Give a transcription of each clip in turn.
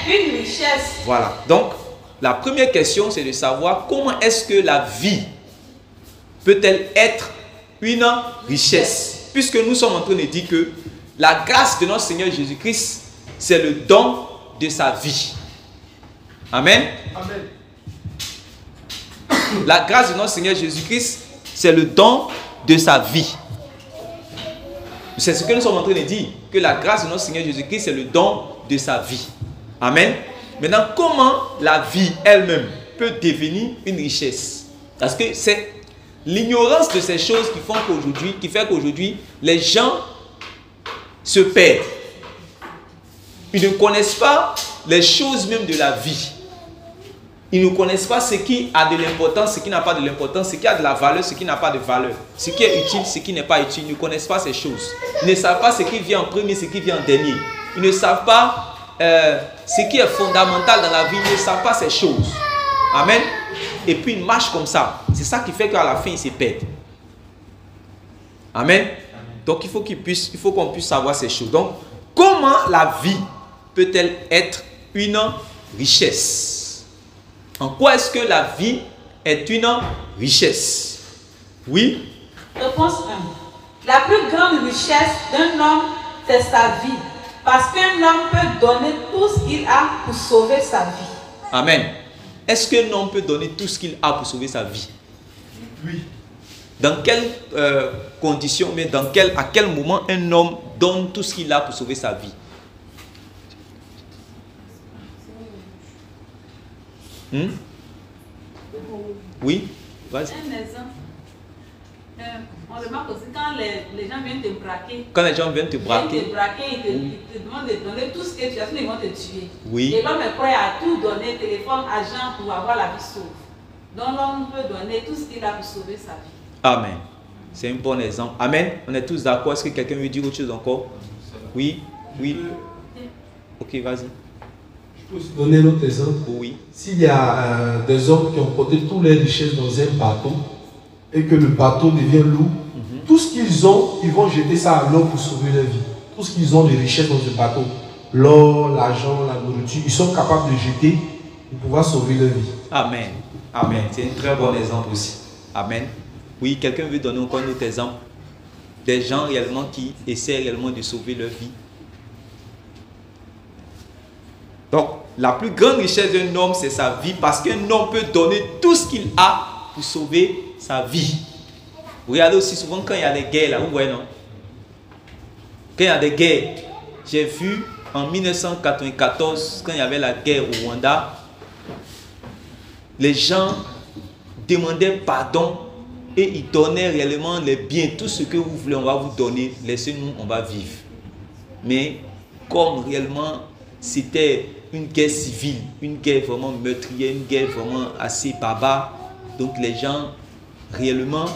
une richesse. Voilà. Donc, la première question, c'est de savoir comment est-ce que la vie peut-elle être une richesse? Puisque nous sommes en train de dire que la grâce de notre Seigneur Jésus-Christ, c'est le don de sa vie. Amen. Amen. La grâce de notre Seigneur Jésus-Christ, c'est le don de sa vie. C'est ce que nous sommes en train de dire, que la grâce de notre Seigneur Jésus-Christ, c'est le don de sa vie. Amen. Maintenant, comment la vie elle-même peut devenir une richesse? Parce que c'est l'ignorance de ces choses qui fait qu'aujourd'hui, les gens se perdent. Ils ne connaissent pas les choses même de la vie. Ils ne connaissent pas ce qui a de l'importance, ce qui n'a pas de l'importance, ce qui a de la valeur, ce qui n'a pas de valeur, ce qui est utile, ce qui n'est pas utile. Ils ne connaissent pas ces choses. Ils ne savent pas ce qui vient en premier, ce qui vient en dernier. Ils ne savent pas ce qui est fondamental dans la vie. Ils ne savent pas ces choses. Amen. Et puis ils marchent comme ça. C'est ça qui fait qu'à la fin, ils se perdent. Amen. Donc il faut qu'on puisse savoir ces choses. Donc, comment la vie peut-elle être une richesse? En quoi est-ce que la vie est une richesse? Oui. Réponse 1. La plus grande richesse d'un homme, c'est sa vie. Parce qu'un homme peut donner tout ce qu'il a pour sauver sa vie. Amen. Est-ce qu'un homme peut donner tout ce qu'il a pour sauver sa vie? Oui. Dans quelles conditions, mais à quel moment un homme donne tout ce qu'il a pour sauver sa vie? Oui, vas-y. Un exemple. On remarque aussi quand les gens viennent te braquer. Quand les gens viennent te braquer. Ils te demandent de donner tout ce que tu as, sinon ils vont te tuer. Oui. Et l'homme est prêt à tout donner, téléphone, argent, pour avoir la vie sauve. Donc l'homme peut donner tout ce qu'il a pour sauver sa vie. Amen. C'est un bon exemple. Amen. On est tous d'accord. Est-ce que quelqu'un veut dire autre chose encore? Oui. Oui. Ok, vas-y. Je peux aussi donner un autre exemple. Oui. S'il y a des hommes qui ont porté toutes les richesses dans un bateau et que le bateau devient lourd, tout ce qu'ils ont, ils vont jeter ça à l'eau pour sauver leur vie. Tout ce qu'ils ont de richesses dans ce bateau, l'or, l'argent, la nourriture, ils sont capables de jeter pour pouvoir sauver leur vie. Amen. Amen. C'est un très bon exemple aussi. Amen. Oui, quelqu'un veut donner encore un autre exemple? Des gens réellement qui essaient réellement de sauver leur vie. Donc, la plus grande richesse d'un homme, c'est sa vie, parce qu'un homme peut donner tout ce qu'il a pour sauver sa vie. Vous regardez aussi souvent quand il y a des guerres, là, vous voyez, non? Quand il y a des guerres, j'ai vu en 1994, quand il y avait la guerre au Rwanda, les gens demandaient pardon et ils donnaient réellement les biens, tout ce que vous voulez, on va vous donner, laissez-nous, on va vivre. Mais comme réellement c'était une guerre civile, une guerre vraiment meurtrière, une guerre vraiment assez barbare, donc les gens réellement,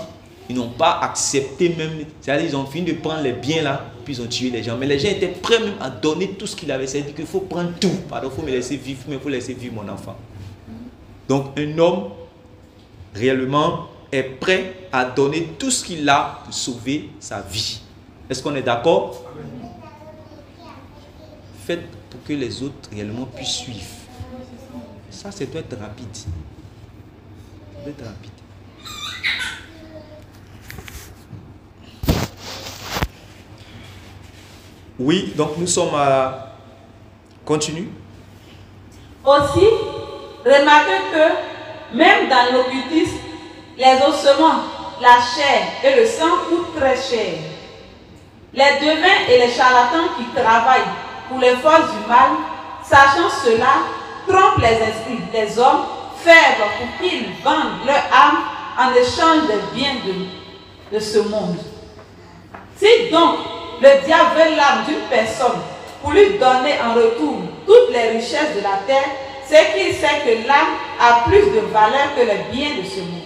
ils n'ont pas accepté même, c'est-à-dire ils ont fini de prendre les biens là, puis ils ont tué les gens. Mais les gens étaient prêts même à donner tout ce qu'ils avaient, c'est-à-dire qu'il faut prendre tout, pardon, il faut me laisser vivre, mais il faut laisser vivre mon enfant. Donc un homme réellement est prêt à donner tout ce qu'il a pour sauver sa vie. Est-ce qu'on est d'accord? Faites pour que les autres réellement puissent suivre. Ça doit être rapide. Ça doit être rapide. Oui, donc nous sommes à... Continue. Aussi, remarquez que même dans l'occultisme, les ossements, la chair et le sang coûtent très cher. Les devins et les charlatans qui travaillent pour les forces du mal, sachant cela, trompent les esprits des hommes faibles pour qu'ils vendent leur âme en échange des biens de ce monde. Si donc le diable veut l'âme d'une personne pour lui donner en retour toutes les richesses de la terre, c'est qu'il sait que l'âme a plus de valeur que les biens de ce monde.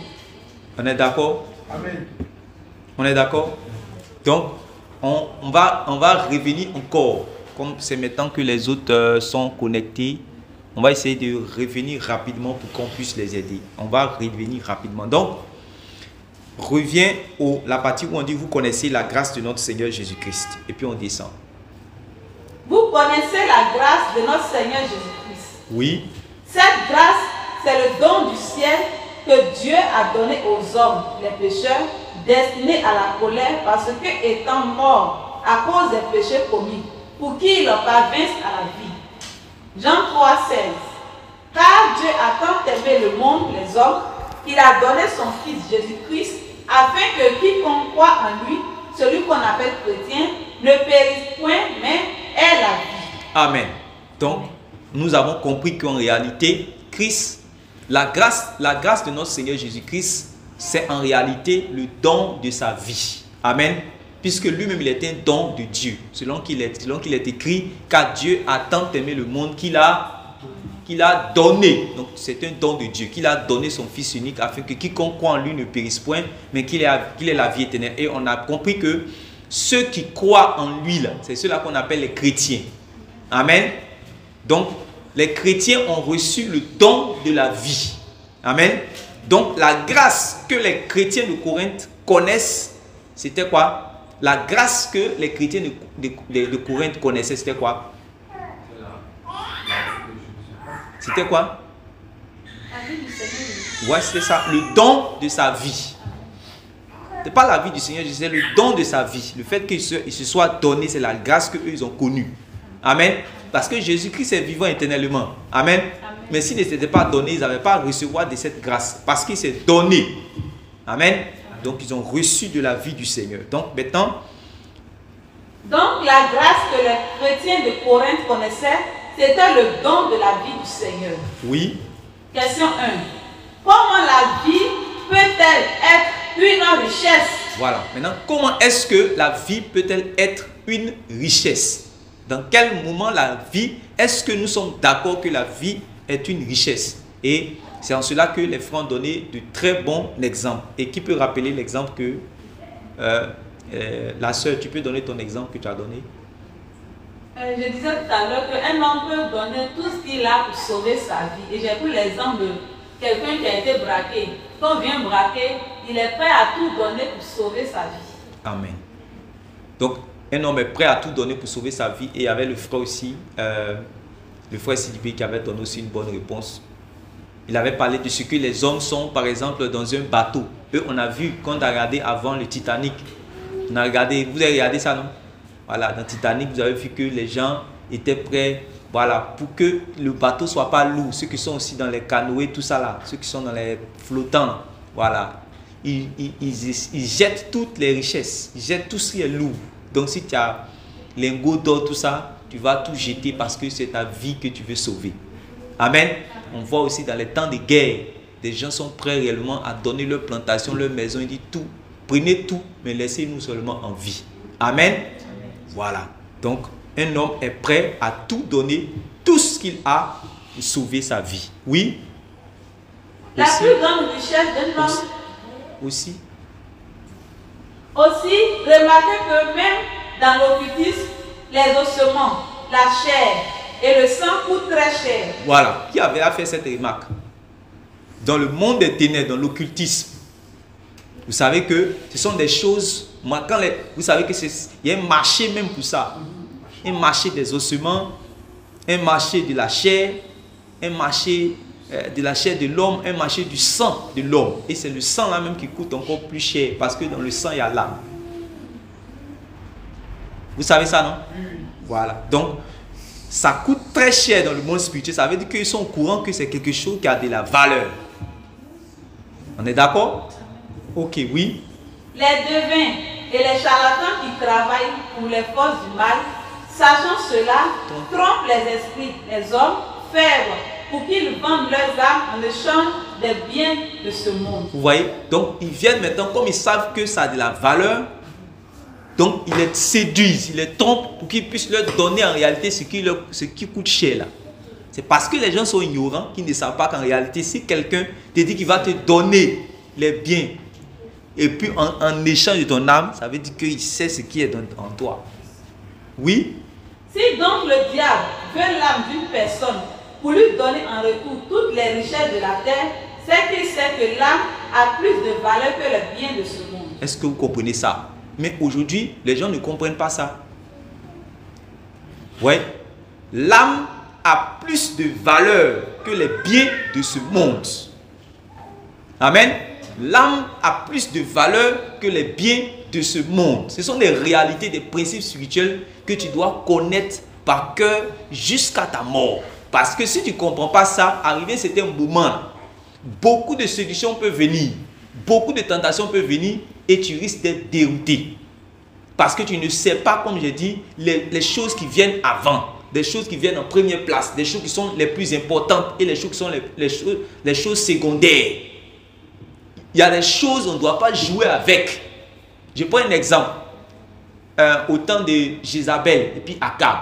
On est d'accord? Amen. On est d'accord? Donc, on va revenir encore. Comme c'est maintenant que les autres sont connectés, on va essayer de revenir rapidement pour qu'on puisse les aider. On va revenir rapidement. Donc, revient la partie où on dit vous connaissez la grâce de notre Seigneur Jésus-Christ. Et puis on descend. Vous connaissez la grâce de notre Seigneur Jésus-Christ. Oui. Cette grâce, c'est le don du ciel que Dieu a donné aux hommes, les pécheurs, destinés à la colère, parce que étant morts à cause des péchés commis, pour qu'ils parvinssent à la vie. Jean 3, 16. Car Dieu a tant aimé le monde, les hommes, qu'il a donné son Fils Jésus-Christ, afin que quiconque croit en lui, celui qu'on appelle chrétien, ne périsse point, mais ait la vie. Amen. Donc, nous avons compris qu'en réalité, Christ, la grâce de notre Seigneur Jésus-Christ, c'est en réalité le don de sa vie. Amen. Puisque lui-même, il est un don de Dieu. Selon qu'il est écrit, car Dieu a tant aimé le monde qu'il a donné. Donc, c'est un don de Dieu, qu'il a donné son Fils unique afin que quiconque croit en lui ne périsse point, mais qu'il ait la vie éternelle. Et on a compris que ceux qui croient en lui, c'est ceux-là qu'on appelle les chrétiens. Amen. Donc, les chrétiens ont reçu le don de la vie. Amen. Donc, la grâce que les chrétiens de Corinthe connaissent, c'était quoi? La grâce que les chrétiens de Corinthe connaissaient, c'était quoi? C'était quoi? La vie du Seigneur. Ouais, c'était ça. Le don de sa vie. Ce n'est pas la vie du Seigneur, c'est le don de sa vie. Le fait qu'il se soit donné, c'est la grâce qu'eux, ils ont connue. Amen. Parce que Jésus-Christ est vivant éternellement. Amen. Amen. Mais s'il ne s'était pas donné, ils n'avaient pas à recevoir de cette grâce. Parce qu'il s'est donné. Amen. Donc, ils ont reçu de la vie du Seigneur. Donc, maintenant. Donc, la grâce que les chrétiens de Corinthe connaissaient, c'était le don de la vie du Seigneur. Oui. Question 1. Comment la vie peut-elle être une richesse? Voilà. Maintenant, comment est-ce que la vie peut-elle être une richesse? Dans quel moment la vie, est-ce que nous sommes d'accord que la vie est une richesse? Et c'est en cela que les frères ont donné de très bons exemples. Et qui peut rappeler l'exemple que la sœur, tu peux donner ton exemple que tu as donné? Je disais tout à l'heure qu'un homme peut donner tout ce qu'il a pour sauver sa vie. Et j'ai pris l'exemple de quelqu'un qui a été braqué. Quand on vient braquer, il est prêt à tout donner pour sauver sa vie. Amen. Donc, un homme est prêt à tout donner pour sauver sa vie. Et il y avait le frère aussi, le frère Sidibé qui avait donné aussi une bonne réponse. Il avait parlé de ce que les hommes sont, par exemple, dans un bateau. Eux, on a vu, quand on a regardé avant le Titanic, on a regardé, vous avez regardé ça, non? Voilà, dans Titanic, vous avez vu que les gens étaient prêts, voilà, pour que le bateau ne soit pas lourd. Ceux qui sont aussi dans les canoës, tout ça là, ceux qui sont dans les flottants, voilà. Ils jettent toutes les richesses, ils jettent tout ce qui est lourd. Donc si tu as lingots d'or, tout ça, tu vas tout jeter parce que c'est ta vie que tu veux sauver. Amen. On voit aussi dans les temps de guerre, des gens sont prêts réellement à donner leur plantation, leur maison. Ils disent tout, prenez tout, mais laissez-nous seulement en vie. Amen. Voilà. Donc, un homme est prêt à tout donner, tout ce qu'il a pour sauver sa vie. Oui. La plus grande richesse d'un homme. Aussi. Aussi, remarquez que même dans l'occultisme, les ossements, la chair et le sang coûtent très cher. Voilà. Qui avait fait cette remarque? Dans le monde des ténèbres, dans l'occultisme, vous savez que ce sont des choses. Vous savez qu'il y a un marché même pour ça. Un marché des ossements, un marché de la chair, un marché de la chair de l'homme, un marché du sang de l'homme. Et c'est le sang là même qui coûte encore plus cher parce que dans le sang il y a l'âme. Vous savez ça, non? Voilà. Donc, ça coûte très cher dans le monde spirituel. Ça veut dire qu'ils sont au courant que c'est quelque chose qui a de la valeur. On est d'accord? Ok, oui. Les devins et les charlatans qui travaillent pour les forces du mal, sachant cela, trompent les esprits, les hommes faibles, pour qu'ils vendent leurs âmes en échange des biens de ce monde. Vous voyez? Donc, ils viennent maintenant, comme ils savent que ça a de la valeur, donc ils les séduisent, ils les trompent pour qu'ils puissent leur donner en réalité ce qui coûte cher là. C'est parce que les gens sont ignorants qu'ils ne savent pas qu'en réalité, si quelqu'un te dit qu'il va te donner les biens, et puis en échange de ton âme, ça veut dire qu'il sait ce qui est en toi. Oui? Si donc le diable veut l'âme d'une personne pour lui donner en retour toutes les richesses de la terre, c'est qu'il sait que l'âme a plus de valeur que les biens de ce monde. Est-ce que vous comprenez ça? Mais aujourd'hui, les gens ne comprennent pas ça. Ouais. L'âme a plus de valeur que les biens de ce monde. Amen. L'âme a plus de valeur que les biens de ce monde. Ce sont des réalités, des principes spirituels que tu dois connaître par cœur jusqu'à ta mort. Parce que si tu ne comprends pas ça, arrivé c'était un moment, beaucoup de séductions peuvent venir, beaucoup de tentations peuvent venir et tu risques d'être dérouté. Parce que tu ne sais pas, comme j'ai dit, les choses qui viennent avant, des choses qui viennent en première place, des choses qui sont les plus importantes et les choses qui sont les choses secondaires. Il y a des choses on ne doit pas jouer avec. Je prends un exemple. Au temps de Jézabel et puis Akab,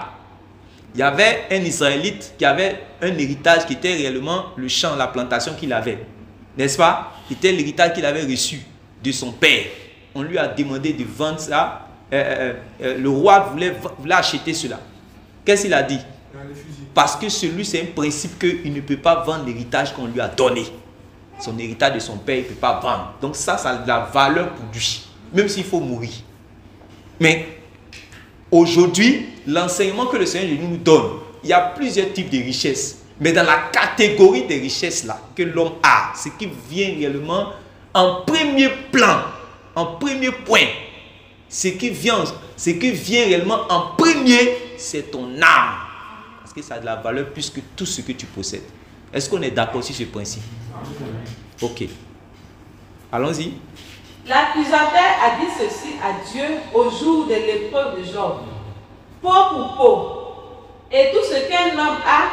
il y avait un Israélite qui avait un héritage qui était réellement le champ, la plantation qu'il avait. N'est-ce pas? C'était l'héritage qu'il avait reçu de son père. On lui a demandé de vendre ça. Le roi voulait acheter cela. Qu'est-ce qu'il a dit? Parce que celui, c'est un principe qu'il ne peut pas vendre l'héritage qu'on lui a donné. Son héritage de son père, il ne peut pas vendre. Donc ça a de la valeur pour lui, même s'il faut mourir. Mais aujourd'hui, l'enseignement que le Seigneur nous donne, il y a plusieurs types de richesses. Mais dans la catégorie des richesses là que l'homme a, ce qui vient réellement en premier plan, en premier point, ce qui vient réellement en premier, c'est ton âme. Parce que ça a de la valeur plus que tout ce que tu possèdes. Est-ce qu'on est d'accord sur ce principe? Ok. Allons-y. L'accusateur a dit ceci à Dieu au jour de l'épreuve de Job. Peau pour peau. Et tout ce qu'un homme a,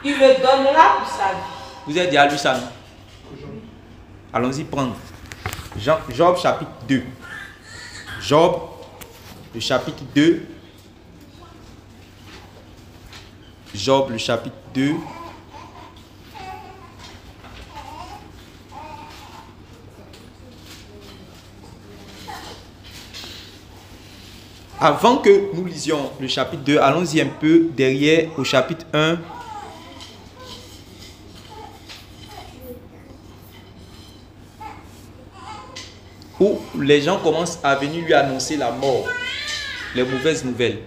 il le donnera pour sa vie. Vous avez déjà lu ça, non? Allons-y prendre. Job chapitre 2. Job, le chapitre 2. Job, le chapitre 2. Avant que nous lisions le chapitre 2, allons-y un peu derrière au chapitre 1. Où les gens commencent à venir lui annoncer la mort, les mauvaises nouvelles.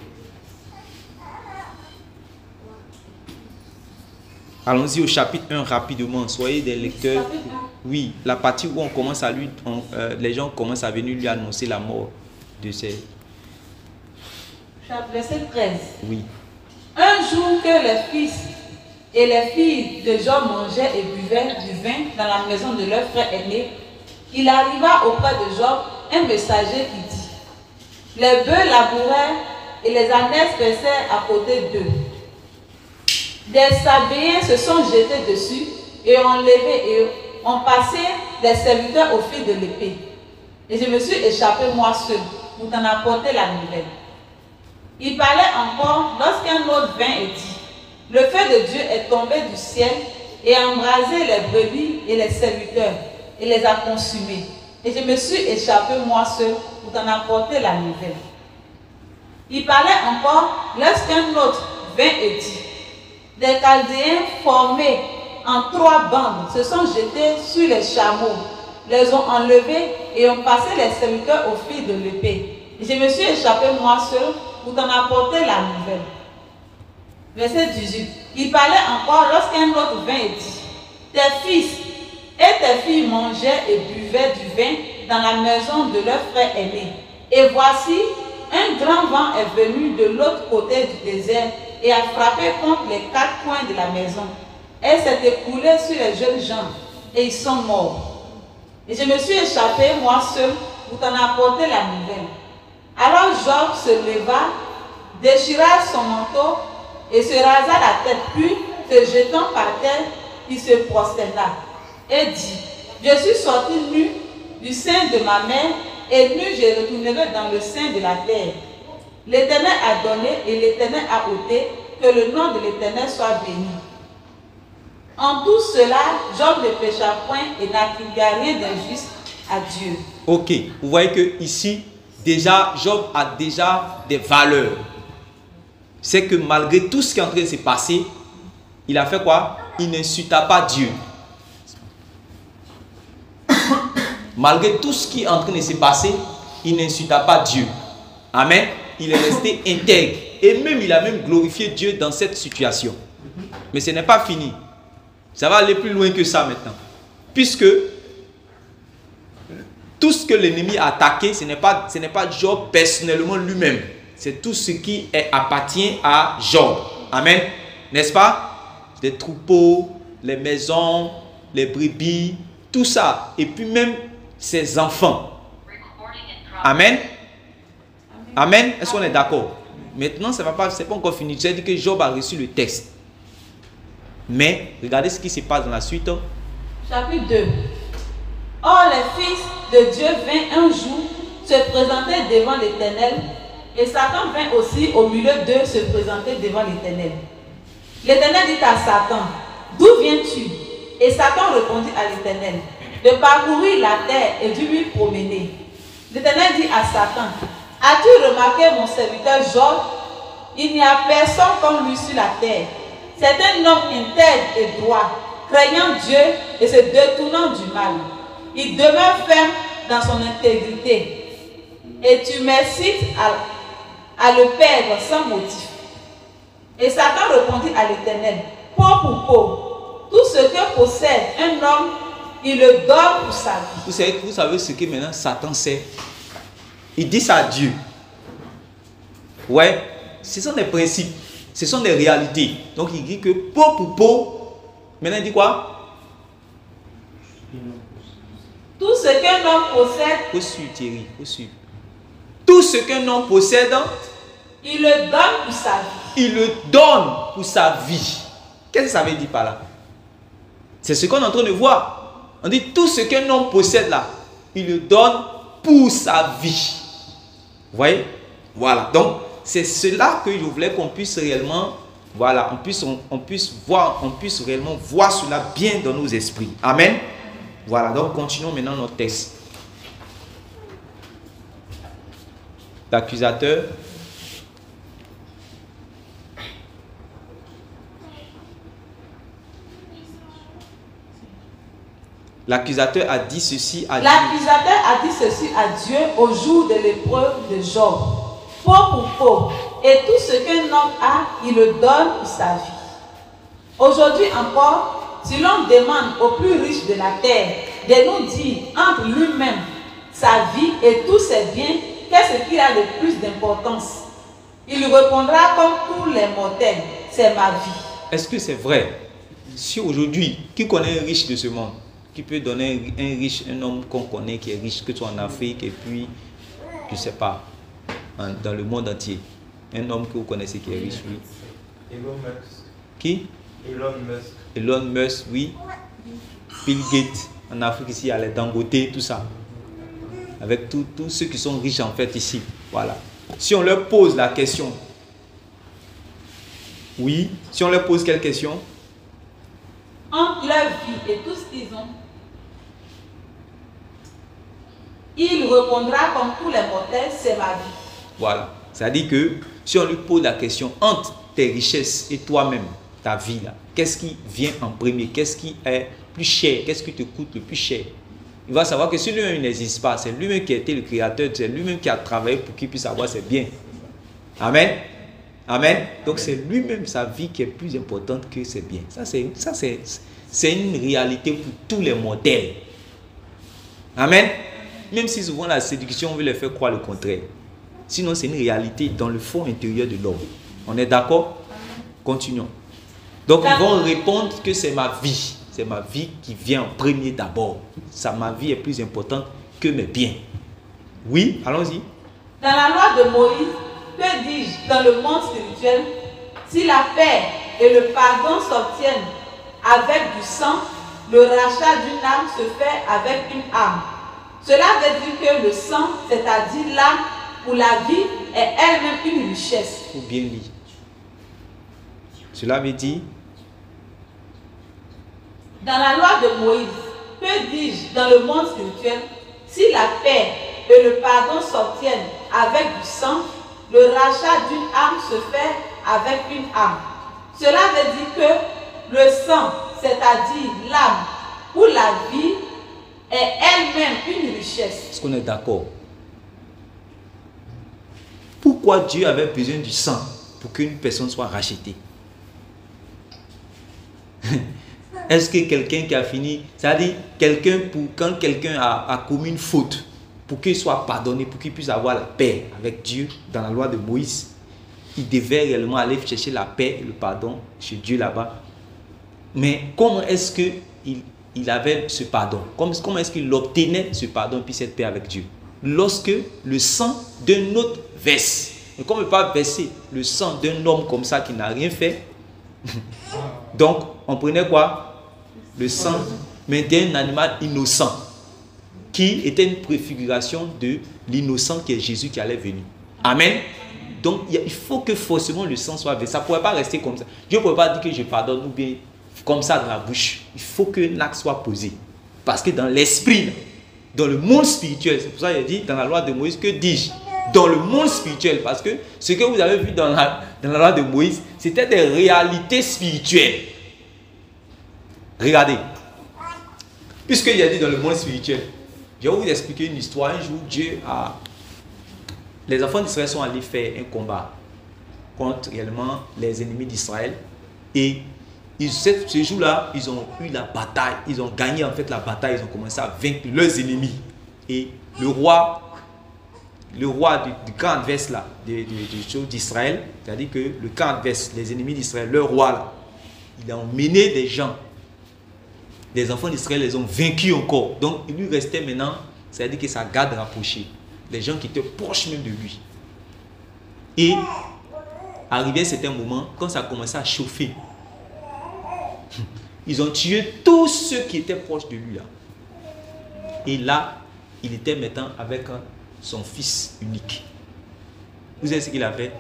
Allons-y au chapitre 1 rapidement, soyez des lecteurs. Oui, la partie où on commence à les gens commencent à venir lui annoncer la mort de ces... Verset 13. Oui. Un jour que les fils et les filles de Job mangeaient et buvaient du vin dans la maison de leur frère aîné, il arriva auprès de Job un messager qui dit: les bœufs labouraient et les ânes paissaient à côté d'eux. Des Sabéens se sont jetés dessus et ont levé et ont passé des serviteurs au fil de l'épée. Et je me suis échappé moi seul pour t'en apporter la nouvelle. Il parlait encore lorsqu'un autre vint et dit: le feu de Dieu est tombé du ciel et a embrasé les brebis et les serviteurs et les a consumés. Et je me suis échappé moi seul pour t'en apporter la nouvelle. Il parlait encore lorsqu'un autre vint et dit: des Chaldéens formés en 3 bandes se sont jetés sur les chameaux, les ont enlevés et ont passé les serviteurs au fil de l'épée. Et je me suis échappé moi seul pour t'en apporter la nouvelle. Verset 18. Il parlait encore lorsqu'un autre vint et dit: tes fils et tes filles mangeaient et buvaient du vin dans la maison de leur frère aîné. Et voici, un grand vent est venu de l'autre côté du désert et a frappé contre les 4 coins de la maison. Elle s'est écoulée sur les jeunes gens et ils sont morts. Et je me suis échappé moi seul pour t'en apporter la nouvelle. Alors Job se leva, déchira son manteau et se rasa la tête, puis se jetant par terre, il se prosterna et dit: je suis sorti nu du sein de ma mère et nu je retournerai dans le sein de la terre. L'Éternel a donné et l'Éternel a ôté, que le nom de l'Éternel soit béni. En tout cela, Job ne pécha point et n'attribua rien d'injuste à Dieu. Ok, vous voyez que ici, déjà, Job a déjà des valeurs. C'est que malgré tout ce qui est en train de se passer, il a fait quoi? Il n'insulta pas Dieu. Malgré tout ce qui est en train de se passer, il n'insulta pas Dieu. Amen. Il est resté intègre. Et même, il a même glorifié Dieu dans cette situation. Mais ce n'est pas fini. Ça va aller plus loin que ça maintenant. Puisque tout ce que l'ennemi a attaqué, ce n'est pas Job personnellement lui-même. C'est tout ce qui appartient à Job. Amen. N'est-ce pas? Les troupeaux, les maisons, les brebis, tout ça. Et puis même ses enfants. Amen. Amen. Est-ce qu'on est d'accord? Maintenant, ce n'est pas encore fini. J'ai dit que Job a reçu le texte. Mais regardez ce qui se passe dans la suite. Chapitre 2. Or, les fils de Dieu vinrent un jour se présenter devant l'Éternel, et Satan vint aussi au milieu d'eux se présenter devant l'Éternel. L'Éternel dit à Satan, d'où viens-tu? Et Satan répondit à l'Éternel, de parcourir la terre et de lui promener. L'Éternel dit à Satan, as-tu remarqué mon serviteur Job? Il n'y a personne comme lui sur la terre. C'est un homme intègre et droit, craignant Dieu et se détournant du mal. Il demeure ferme dans son intégrité. Et tu m'incites à le perdre sans motif. Et Satan répondit à l'Éternel, peau pour peau, tout ce que possède un homme, il le donne pour sa vie. Vous savez ce que maintenant Satan sait? Il dit ça à Dieu. Ouais, ce sont des principes, ce sont des réalités. Donc il dit que peau pour peau, maintenant il dit quoi? Tout ce qu'un homme possède, faut suivre Thierry, faut suivre. Tout ce qu'un homme possède, il le donne pour sa vie. Il le donne pour sa vie. Qu'est-ce que ça veut dire par là? C'est ce qu'on est en train de voir. On dit tout ce qu'un homme possède là, il le donne pour sa vie. Vous voyez? Voilà. Donc, c'est cela que je voulais qu'on puisse réellement, voilà, on puisse réellement voir cela bien dans nos esprits. Amen. Voilà. Donc, continuons maintenant notre texte. L'accusateur. L'accusateur a dit ceci à Dieu. L'accusateur a dit ceci à Dieu au jour de l'épreuve de Job. Peau pour peau. Et tout ce qu'un homme a, il le donne pour sa vie. Aujourd'hui encore, si l'on demande au plus riche de la terre de nous dire entre lui-même, sa vie et tous ses biens, qu'est-ce qu'il a de plus d'importance? Il répondra comme tous les mortels, c'est ma vie. Est-ce que c'est vrai? Si aujourd'hui, qui connaît un riche de ce monde? Qui peut donner un homme qu'on connaît qui est riche, que ce soit en Afrique et puis, je ne sais pas, dans le monde entier. Un homme que vous connaissez qui est riche, oui. Elon Musk. Qui? Elon Musk. Elon Musk, oui. Bill Gates, en Afrique ici, il y a les Dangote, tout ça. Avec tous ceux qui sont riches en fait ici. Voilà. Si on leur pose la question, oui, si on leur pose quelle question? Entre leur vie et tout ce qu'ils ont, il répondra comme tous les mortels, c'est ma vie. Voilà. C'est-à-dire que si on lui pose la question entre tes richesses et toi-même, ta vie là, qu'est-ce qui vient en premier? Qu'est-ce qui est plus cher? Qu'est-ce qui te coûte le plus cher? Il va savoir que si lui-même n'existe pas, c'est lui-même qui a été le créateur, c'est lui-même qui a travaillé pour qu'il puisse avoir ses biens. Amen. Amen. Donc c'est lui-même sa vie qui est plus importante que ses biens. Ça c'est une réalité pour tous les modèles. Amen. Même si souvent la séduction veut les faire croire le contraire. Sinon c'est une réalité dans le fond intérieur de l'homme. On est d'accord? Continuons. Donc ils vont répondre que c'est ma vie. C'est ma vie qui vient en premier d'abord. Ma vie est plus importante que mes biens. Oui, allons-y. Dans la loi de Moïse, que dis-je dans le monde spirituel? Si la paix et le pardon s'obtiennent avec du sang, le rachat d'une âme se fait avec une âme. Cela veut dire que le sang, c'est-à-dire l'âme pour la vie, est elle-même une richesse. Il faut bien lire. Cela veut dire, dans la loi de Moïse, que dis-je dans le monde spirituel? Si la paix et le pardon s'obtiennent avec du sang, le rachat d'une âme se fait avec une âme. Cela veut dire que le sang, c'est-à-dire l'âme ou la vie, est elle-même une richesse. est-ce qu'on est d'accord? Pourquoi Dieu avait besoin du sang pour qu'une personne soit rachetée? Est-ce que quelqu'un qui a fini, c'est-à-dire quand quelqu'un a commis une faute, pour qu'il soit pardonné, pour qu'il puisse avoir la paix avec Dieu dans la loi de Moïse, il devait réellement aller chercher la paix et le pardon chez Dieu là-bas. Mais comment est-ce qu'il avait ce pardon? Comment est-ce qu'il obtenait ce pardon et puis cette paix avec Dieu? Lorsque le sang d'un autre verse. Mais comme on ne peut pas verser le sang d'un homme comme ça qui n'a rien fait, donc on prenait quoi? Le sang, mais d'un animal innocent, qui était une préfiguration de l'innocent qui est Jésus qui allait venir. Amen. Donc il faut que forcément le sang soit versé. Ça ne pourrait pas rester comme ça. Dieu ne pourrait pas dire que je pardonne ou bien comme ça dans la bouche. Il faut que l'acte soit posé. Parce que dans l'esprit, dans le monde spirituel, c'est pour ça qu'il a dit dans la loi de Moïse, que dis-je? Dans le monde spirituel, parce que ce que vous avez vu dans la loi de Moïse, c'était des réalités spirituelles. Regardez. Puisqu'il a dit dans le monde spirituel, je vais vous expliquer une histoire. Un jour, les enfants d'Israël sont allés faire un combat contre réellement les ennemis d'Israël. Et ce jour-là, ils ont eu la bataille. Ils ont gagné en fait la bataille. Ils ont commencé à vaincre leurs ennemis. Et le roi du camp adverse là, d'Israël, c'est-à-dire que le camp adverse, les ennemis d'Israël, leur roi là, il a emmené des gens. Les enfants d'Israël les ont vaincus encore. Donc il lui restait maintenant, c'est-à-dire que sa garde rapprochée. Les gens qui étaient proches même de lui. Et arrivé à un certain moment, quand ça a commencé à chauffer, ils ont tué tous ceux qui étaient proches de lui là. Et là, il était maintenant avec son fils unique. Vous savez ce qu'il a fait?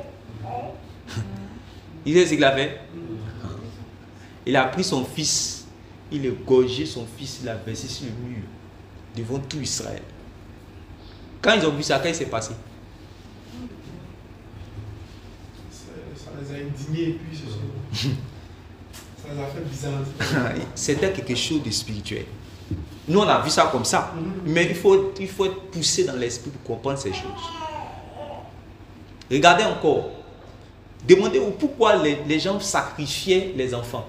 Vous savez ce qu'il a fait? Il a pris son fils. Il a gorgé son fils, il l'a versé sur le mur, devant tout Israël. Quand ils ont vu ça, qu'est-ce qui s'est passé? Ça les a indignés et puis ça les a fait bizarre. C'était quelque chose de spirituel. Nous, on a vu ça comme ça. Mais il faut être poussé dans l'esprit pour comprendre ces choses. Regardez encore. Demandez-vous pourquoi les gens sacrifiaient les enfants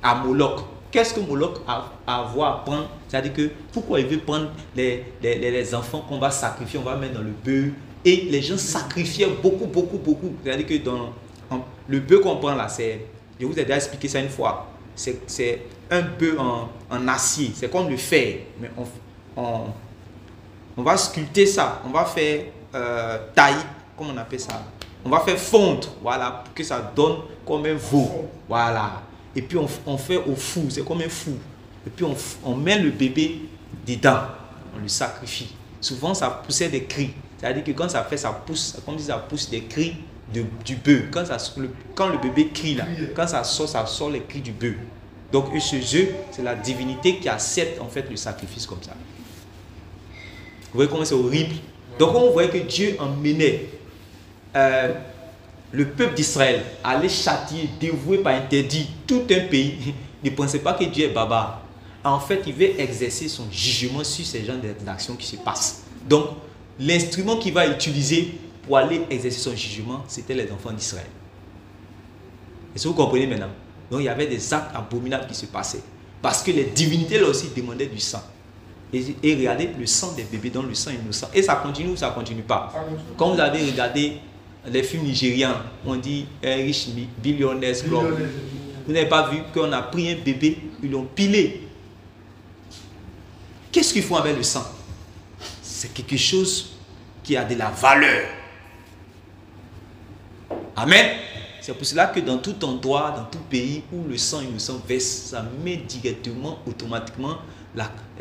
à Moloch. Qu'est-ce que Moloch a à voir à prendre? C'est-à-dire que pourquoi il veut prendre les enfants qu'on va sacrifier, on va mettre dans le bœuf. Et les gens sacrifiaient beaucoup. C'est-à-dire que dans le bœuf qu'on prend là, je vous ai déjà expliqué ça une fois. C'est un bœuf en acier. C'est comme le fer. Mais on va sculpter ça. On va faire tailler. Comment on appelle ça? On va faire fondre. Voilà. Pour que ça donne comme un veau. Voilà. Et puis on fait au four, c'est comme un four. Et puis on met le bébé dedans, on le sacrifie. Souvent ça poussait des cris. C'est-à-dire que quand ça fait, ça pousse, comme si ça pousse des cris du bœuf. Quand le bébé crie là, quand ça sort les cris du bœuf. Donc ce jeu, c'est la divinité qui accepte en fait le sacrifice comme ça. Vous voyez comment c'est horrible? Donc on voyait que Dieu emmenait le peuple d'Israël allait châtier, dévouer par interdit tout un pays. Ne pensez pas que Dieu est barbare. En fait, il veut exercer son jugement sur ces genres d'actions qui se passent. Donc, l'instrument qu'il va utiliser pour aller exercer son jugement, c'était les enfants d'Israël. Est-ce que vous comprenez maintenant? Donc, il y avait des actes abominables qui se passaient. Parce que les divinités là aussi demandaient du sang. Et regardez le sang des bébés, dans le sang innocent. Et ça continue ou ça ne continue pas? Quand vous avez regardé les films nigérians, on dit un riche billionnaire. Vous n'avez pas vu qu'on a pris un bébé, ils l'ont pilé. Qu'est-ce qu'ils font avec le sang? C'est quelque chose qui a de la valeur. Amen. C'est pour cela que dans tout endroit, dans tout pays où le sang innocent verse, ça met directement, automatiquement,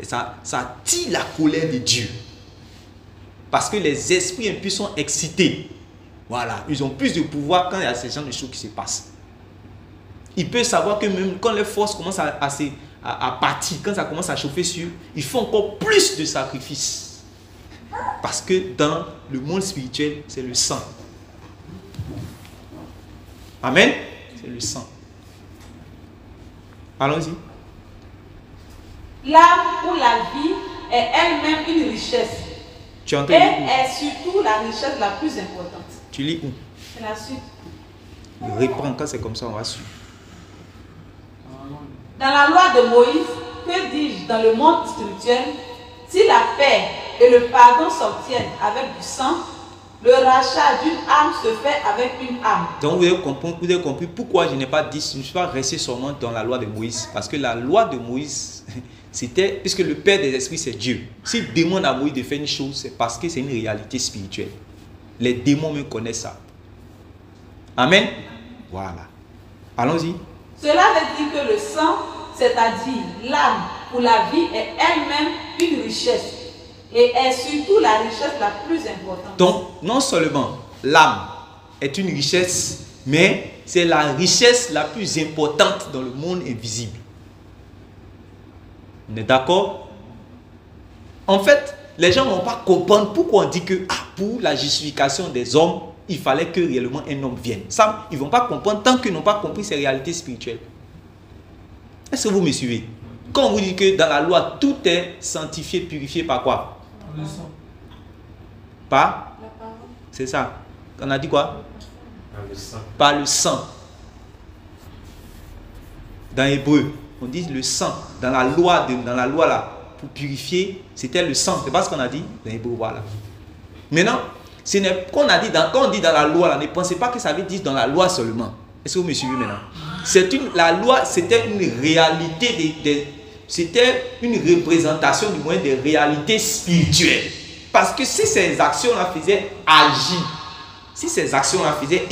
ça attire la colère de Dieu. Parce que les esprits impurs sont excités. Voilà, ils ont plus de pouvoir quand il y a ces genres de choses qui se passent. Ils peuvent savoir que même quand les forces commencent à partir, quand ça commence à chauffer sur eux, ils font encore plus de sacrifices. Parce que dans le monde spirituel, c'est le sang. Amen. C'est le sang. Allons-y. Là où la vie est elle-même une richesse. Tu entends? Et est surtout la richesse la plus importante. Tu lis où? C'est la suite. Reprends, quand c'est comme ça, on va suivre. Dans la loi de Moïse, que dis-je dans le monde spirituel? Si la paix et le pardon s'obtiennent avec du sang, le rachat d'une âme se fait avec une âme. Donc vous avez compris pourquoi je n'ai pas dit, je ne suis pas resté seulement dans la loi de Moïse. Parce que la loi de Moïse, c'était, puisque le Père des esprits c'est Dieu. S'il demande à Moïse de faire une chose, c'est parce que c'est une réalité spirituelle. Les démons me connaissent ça. Amen. Voilà. Allons-y. Cela veut dire que le sang, c'est-à-dire l'âme ou la vie, est elle-même une richesse. Et est surtout la richesse la plus importante. Donc, non seulement l'âme est une richesse, mais c'est la richesse la plus importante dans le monde invisible. On est d'accord? En fait, les gens ne vont pas comprendre pourquoi on dit que pour la justification des hommes, il fallait que réellement un homme vienne. Ça, ils ne vont pas comprendre tant qu'ils n'ont pas compris ces réalités spirituelles. Est-ce que vous me suivez? Quand on vous dit que dans la loi, tout est sanctifié, purifié par quoi? Par? C'est ça. On a dit quoi? Par le sang. Par le sang. Dans l'hébreu, on dit le sang. Dans la loi là, pour purifier, c'était le sang. C'est pas ce qu'on a dit dans l'hébreu, voilà. Maintenant, ce n'est qu'on a dit quand on dit dans la loi là, ne pensez pas que ça veut dire dans la loi seulement. Est-ce que vous me suivez maintenant? La loi, c'était une réalité c'était une représentation du moins des réalités spirituelles. Parce que si ces actions-là faisaient agir, si ces actions-là faisaient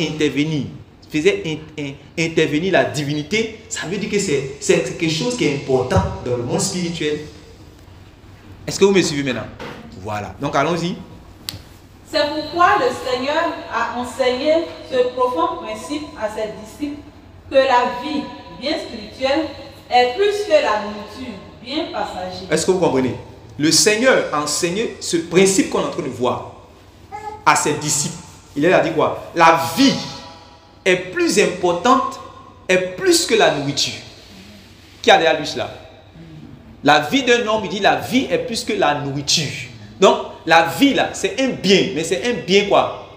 intervenir la divinité, ça veut dire que c'est quelque chose qui est important dans le monde spirituel. Est-ce que vous me suivez maintenant? Voilà. Donc allons-y. C'est pourquoi le Seigneur a enseigné ce profond principe à ses disciples, que la vie bien spirituelle est plus que la nourriture bien passagère. Est-ce que vous comprenez? Le Seigneur a enseigné ce principe qu'on est en train de voir à ses disciples. Il a dit quoi? La vie est plus importante, est plus que la nourriture. Qui a derrière lui cela? La vie d'un homme, il dit la vie est plus que la nourriture. Donc, la vie là, c'est un bien, mais c'est un bien quoi?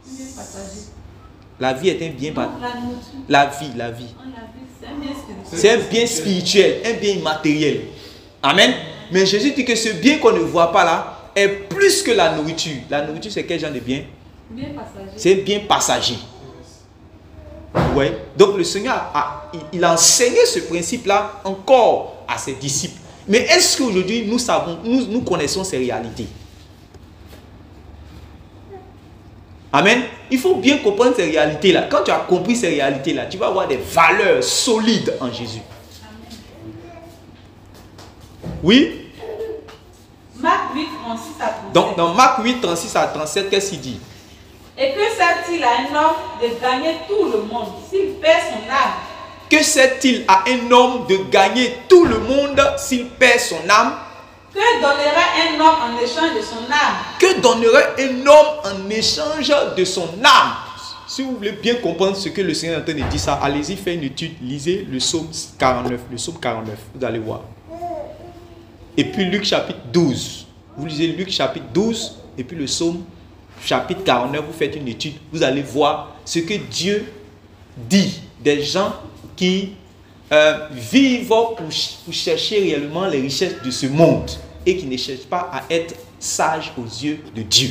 Bien passager. La vie est un bien Non, passager. la nourriture. La vie. C'est un bien spirituel. C'est un bien spirituel, un bien immatériel. Amen. Mais Jésus dit que ce bien qu'on ne voit pas là est plus que la nourriture. La nourriture, c'est quel genre de bien? Bien passager. C'est un bien passager. Ouais. Donc le Seigneur il a enseigné ce principe-là encore à ses disciples. Mais est-ce qu'aujourd'hui nous connaissons ces réalités? Amen. Il faut bien comprendre ces réalités-là. Quand tu as compris ces réalités-là, tu vas avoir des valeurs solides en Jésus. Oui? Marc 8, 36 à 37. Donc dans Marc 8, 36 à 37, qu'est-ce qu'il dit? Et que sert-il à un homme de gagner tout le monde s'il perd son âme? Que sert-il à un homme de gagner tout le monde s'il perd son âme? Que donnerait un homme en échange de son âme? Que donnerait un homme en échange de son âme? Si vous voulez bien comprendre ce que le Seigneur est en train de dire ça, allez-y, faites une étude, lisez le psaume 49, vous allez voir. Et puis Luc chapitre 12. Vous lisez Luc chapitre 12 et puis le psaume chapitre 49, vous faites une étude, vous allez voir ce que Dieu dit des gens qui vivent pour chercher réellement les richesses de ce monde et qui ne cherchent pas à être sages aux yeux de Dieu.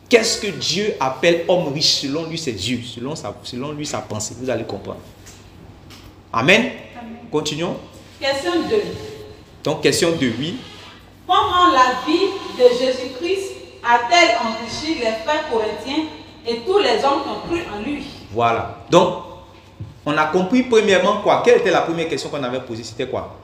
Qu'est-ce que Dieu appelle homme riche selon lui ses yeux, selon lui sa pensée? Vous allez comprendre. Amen. Amen. Continuons. Question 2. Donc question 2, oui. Comment la vie de Jésus-Christ a-t-elle enrichi les frères corinthiens et tous les hommes qui ont cru en lui? Voilà. Donc, on a compris premièrement quoi? Quelle était la première question qu'on avait posée? C'était quoi?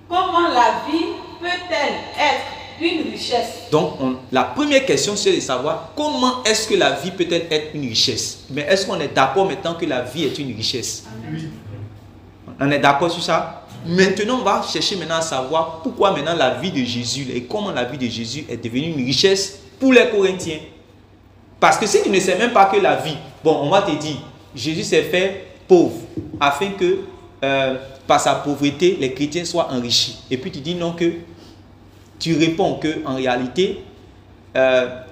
Comment la vie peut-elle être une richesse? Donc, la première question, c'est de savoir comment est-ce que la vie peut-elle être une richesse? Mais est-ce qu'on est d'accord maintenant que la vie est une richesse? Oui. On est d'accord sur ça? Maintenant, on va chercher maintenant à savoir pourquoi maintenant la vie de Jésus et comment la vie de Jésus est devenue une richesse pour les Corinthiens. Parce que si tu ne sais même pas que la vie, bon, on va te dire, Jésus s'est fait pauvre afin que par sa pauvreté, les chrétiens soient enrichis. Et puis tu dis non, que tu réponds que en réalité,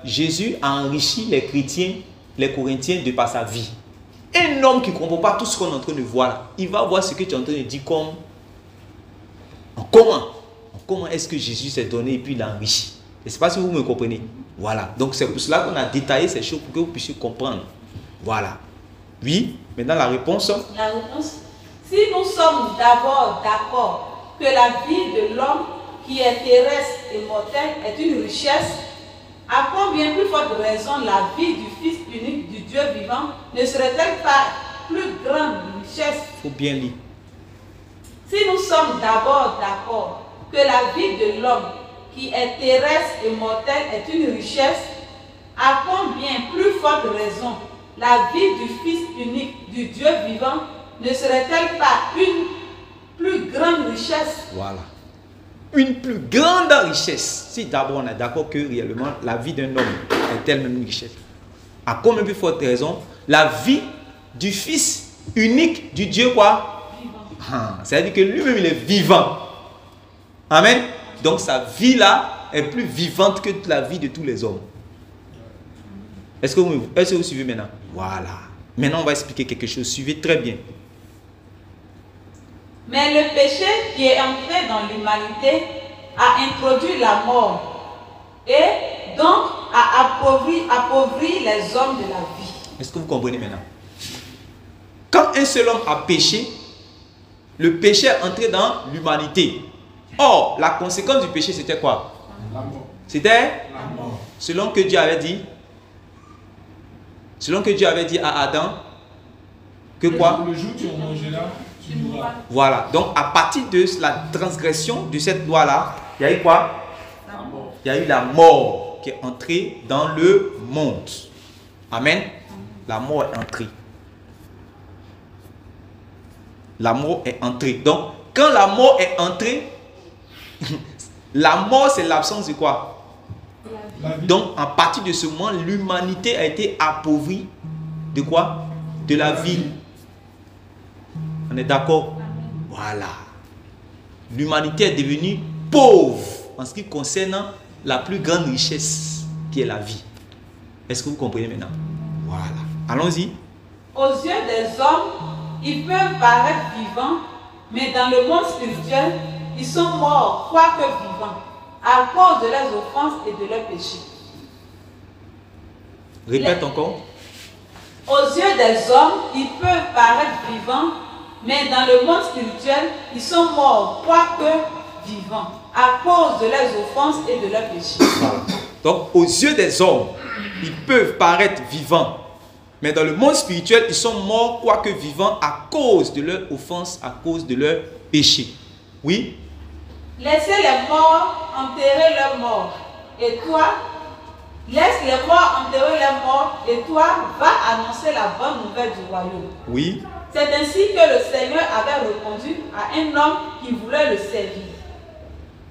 Jésus a enrichi les chrétiens les Corinthiens de par sa vie. Un homme qui ne comprend pas tout ce qu'on est en train de voir là, il va voir ce que tu es en train de dire comme comment est-ce que Jésus s'est donné et puis il a enrichi. Je ne sais pas si vous me comprenez. Voilà. Donc c'est pour cela qu'on a détaillé ces choses pour que vous puissiez comprendre. Voilà. Oui. Maintenant la réponse. La réponse. Si nous sommes d'abord d'accord que la vie de l'homme qui est terrestre et mortel est une richesse, à combien plus forte raison la vie du Fils unique du Dieu vivant ne serait-elle pas plus grande richesse? Il faut bien lire. Si nous sommes d'abord d'accord que la vie de l'homme qui est terrestre et mortel est une richesse, à combien plus forte raison la vie du Fils unique du Dieu vivant ne serait-elle pas une plus grande richesse? Voilà. Une plus grande richesse. Si d'abord on est d'accord que réellement la vie d'un homme est elle-même une richesse, à combien plus forte raison la vie du Fils unique du Dieu quoi? C'est-à-dire que lui-même il est vivant. Amen. Donc sa vie là est plus vivante que la vie de tous les hommes. Est-ce que vous suivez maintenant? Voilà. Maintenant on va expliquer quelque chose. Suivez très bien. Mais le péché qui est entré dans l'humanité a introduit la mort et donc a appauvri les hommes de la vie. Est-ce que vous comprenez maintenant? Quand un seul homme a péché, le péché est entré dans l'humanité. Or, la conséquence du péché, c'était quoi? La mort. C'était La mort. selon que Dieu avait dit. Selon que Dieu avait dit à Adam que quoi? Le jour où tu en mangeras, tu mourras. Voilà. Donc, à partir de la transgression de cette loi-là, il y a eu quoi? La mort. Il y a eu la mort qui est entrée dans le monde. Amen. La mort est entrée. La mort est entrée. Donc, quand la mort est entrée, la mort c'est l'absence de quoi? La vie. Donc, à partir de ce moment, l'humanité a été appauvrie de quoi? De la vie. On est d'accord? Voilà. L'humanité est devenue pauvre en ce qui concerne la plus grande richesse qui est la vie. Est-ce que vous comprenez maintenant? Voilà. Allons-y. Aux yeux des hommes, ils peuvent paraître vivants, mais dans le monde spirituel, ils sont morts, quoique vivants, à cause de leurs offenses et de leurs péchés. Répète encore. Aux yeux des hommes, ils peuvent paraître vivants, mais dans le monde spirituel, ils sont morts, quoique vivants, à cause de leurs offenses et de leurs péchés. Voilà. Donc, aux yeux des hommes, ils peuvent paraître vivants, mais dans le monde spirituel, ils sont morts, quoique vivants, à cause de leurs offenses, à cause de leurs péchés. Oui? Laissez les morts enterrer leurs morts, et toi, laisse les morts enterrer leurs morts, et toi, va annoncer la bonne nouvelle du royaume. Oui. C'est ainsi que le Seigneur avait répondu à un homme qui voulait le servir.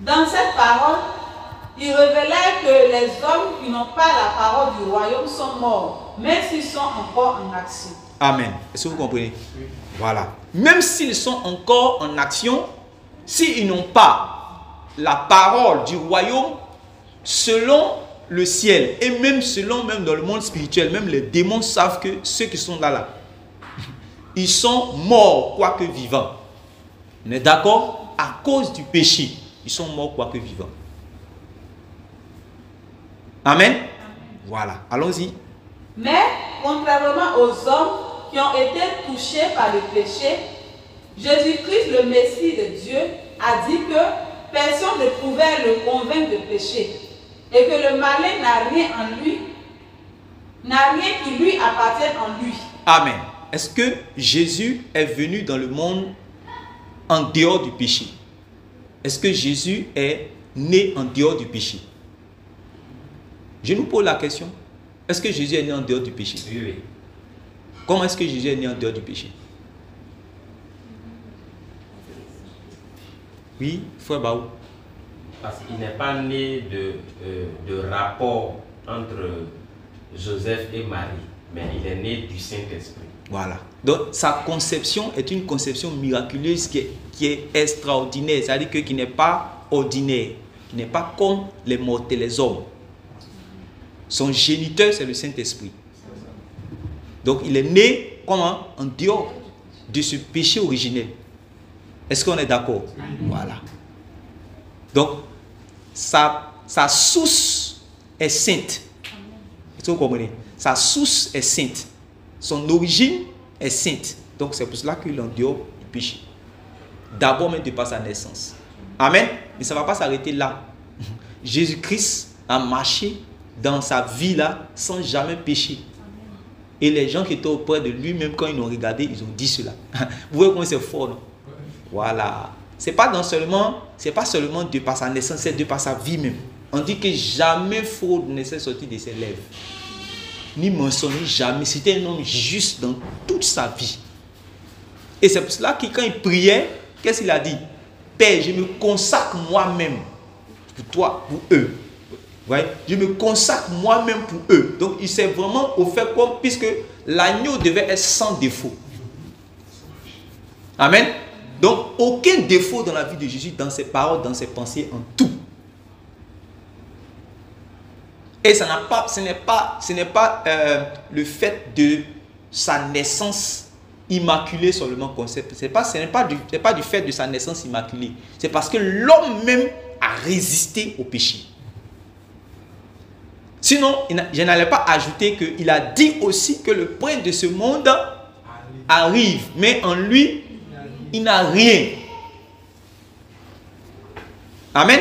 Dans cette parole, il révélait que les hommes qui n'ont pas la parole du royaume sont morts, même s'ils sont encore en action. Amen. Est-ce que vous comprenez? Oui. Voilà. Même s'ils sont encore en action, s'ils n'ont pas la parole du royaume, selon le ciel, et même selon même dans le monde spirituel, même les démons savent que ceux qui sont là, ils sont morts, quoique vivants. On est d'accord? À cause du péché, ils sont morts, quoique vivants. Amen. Voilà, allons-y. Mais, contrairement aux hommes qui ont été touchés par le péché, Jésus-Christ, le Messie de Dieu, a dit que personne ne pouvait le convaincre de péché et que le malin n'a rien en lui, n'a rien qui lui appartienne en lui. Amen. Est-ce que Jésus est venu dans le monde en dehors du péché? Est-ce que Jésus est né en dehors du péché? Je nous pose la question. Est-ce que Jésus est né en dehors du péché? Oui, oui. Comment est-ce que Jésus est né en dehors du péché? Oui, frère Baou. Parce qu'il n'est pas né de rapport entre Joseph et Marie, mais il est né du Saint-Esprit. Voilà. Donc, sa conception est une conception miraculeuse qui est extraordinaire. C'est-à-dire qui n'est pas ordinaire, qui n'est pas comme les mortels, les hommes. Son géniteur, c'est le Saint-Esprit. Donc il est né comment? En dehors de ce péché originel. Est-ce qu'on est d'accord? Voilà. Donc sa source est sainte. Est-ce que vous comprenez? Sa source est sainte. Son origine est sainte. Donc c'est pour cela qu'il est en dehors du péché. D'abord même de par sa naissance. Amen. Mais ça ne va pas s'arrêter là. Jésus-Christ a marché dans sa vie là sans jamais pécher. Et les gens qui étaient auprès de lui, même quand ils l'ont regardé, ils ont dit cela. Vous voyez comment c'est fort, non? Voilà. C'est pas seulement de par sa naissance, c'est de par sa vie même. On dit que jamais fraude ne s'est sorti de ses lèvres. Ni mensonge, jamais. C'était un homme juste dans toute sa vie. Et c'est pour cela que quand il priait, qu'est-ce qu'il a dit? Père, je me consacre moi-même pour toi, pour eux. Ouais? Je me consacre moi-même pour eux. Donc il s'est vraiment offert comme, puisque l'agneau devait être sans défaut. Amen. Donc aucun défaut dans la vie de Jésus, dans ses paroles, dans ses pensées, en tout. Et ce n'est pas le fait de sa naissance immaculée seulement concept. Ce n'est pas du fait de sa naissance immaculée. C'est parce que l'homme même a résisté au péché. Sinon, je n'allais pas ajouter qu'il a dit aussi que le prince de ce monde arrive. Mais en lui, il n'a rien. Amen.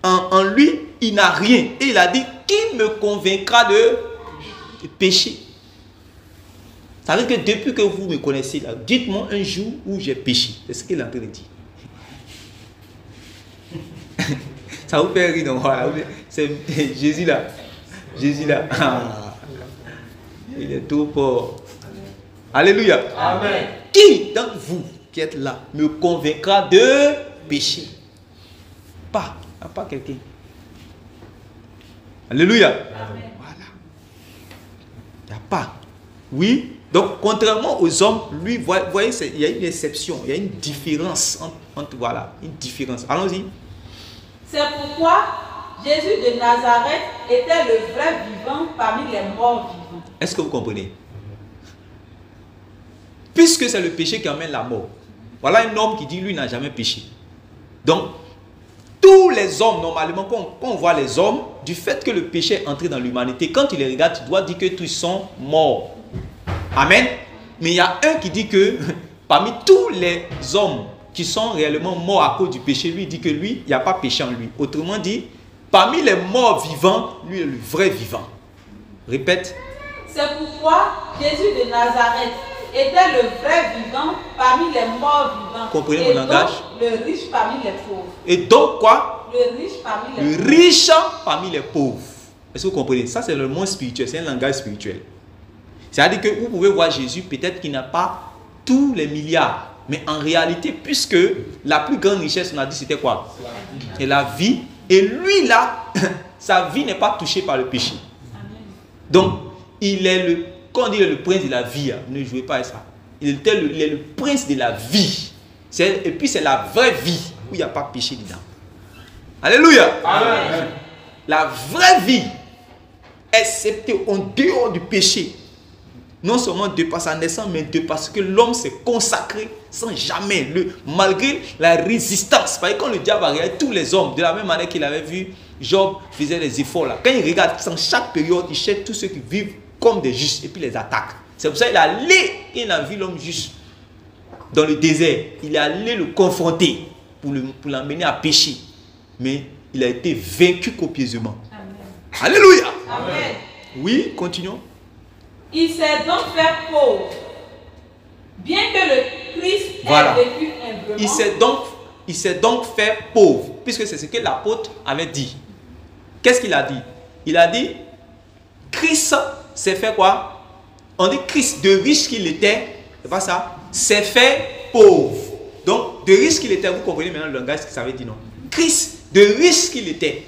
En lui, il n'a rien. Et il a dit, qui me convaincra de péché? Ça veut dire que depuis que vous me connaissez, dites-moi un jour où j'ai péché. C'est ce qu'il est en train de dire. Ça vous fait rire, non? Voilà. C'est Jésus là. Jésus là. Ah. Il est trop fort. Alléluia. Amen. Qui d'entre vous qui êtes là me convaincra de péché? Pas quelqu'un. Alléluia. Amen. Voilà. Il n'y a pas. Oui. Donc, contrairement aux hommes, lui, vous voyez, il y a une exception, il y a une différence entre voilà, une différence. Allons-y. C'est pourquoi Jésus de Nazareth était le vrai vivant parmi les morts vivants. Est-ce que vous comprenez? Puisque c'est le péché qui amène la mort. Voilà un homme qui dit lui n'a jamais péché. Donc, tous les hommes, normalement, quand on voit les hommes, du fait que le péché est entré dans l'humanité, quand tu les regardes, tu dois dire que tous sont morts. Amen. Mais il y a un qui dit que parmi tous les hommes qui sont réellement morts à cause du péché, lui dit que lui, il n'y a pas péché en lui. Autrement dit, parmi les morts vivants, lui est le vrai vivant. Répète. C'est pourquoi Jésus de Nazareth était le vrai vivant parmi les morts vivants. Comprenez et mon langage? Le riche parmi les pauvres. Et donc quoi? Le riche parmi les Le pauvres. riche parmi les pauvres. Est-ce que vous comprenez? Ça, c'est le monde spirituel, c'est un langage spirituel. C'est-à-dire que vous pouvez voir Jésus, peut-être qu'il n'a pas tous les milliards. Mais en réalité, puisque la plus grande richesse, on a dit, c'était quoi? C'est la vie. Et lui, là, sa vie n'est pas touchée par le péché. Amen. Donc, il est le, quand on dit le prince de la vie, ne jouez pas à ça. Il est le prince de la vie. Et puis, c'est la vraie vie où il n'y a pas péché dedans. Alléluia. Amen. La vraie vie, excepté en dehors du péché. Non seulement de par sa naissance, mais de parce que l'homme s'est consacré sans jamais, malgré la résistance. Parce que quand le diable a regardé tous les hommes, de la même manière qu'il avait vu Job faisait des efforts là. Quand il regarde, dans chaque période, il cherche tous ceux qui vivent comme des justes et puis les attaque. C'est pour ça qu'il est allé, il a vu l'homme juste dans le désert. Il est allé le confronter pour l'emmener à pécher. Mais il a été vaincu copieusement. Amen. Alléluia. Amen. Oui, continuons. Il s'est donc fait pauvre. Bien que le Christ Voilà. ait vécu humblement. Il s'est donc fait pauvre, puisque c'est ce que l'apôtre avait dit. Qu'est-ce qu'il a dit? Il a dit, Christ s'est fait quoi? On dit Christ, de riche qu'il était, c'est pas ça, s'est fait pauvre. Donc, de riche qu'il était, vous comprenez maintenant le langage que ça veut dire, non? Christ, de riche qu'il était.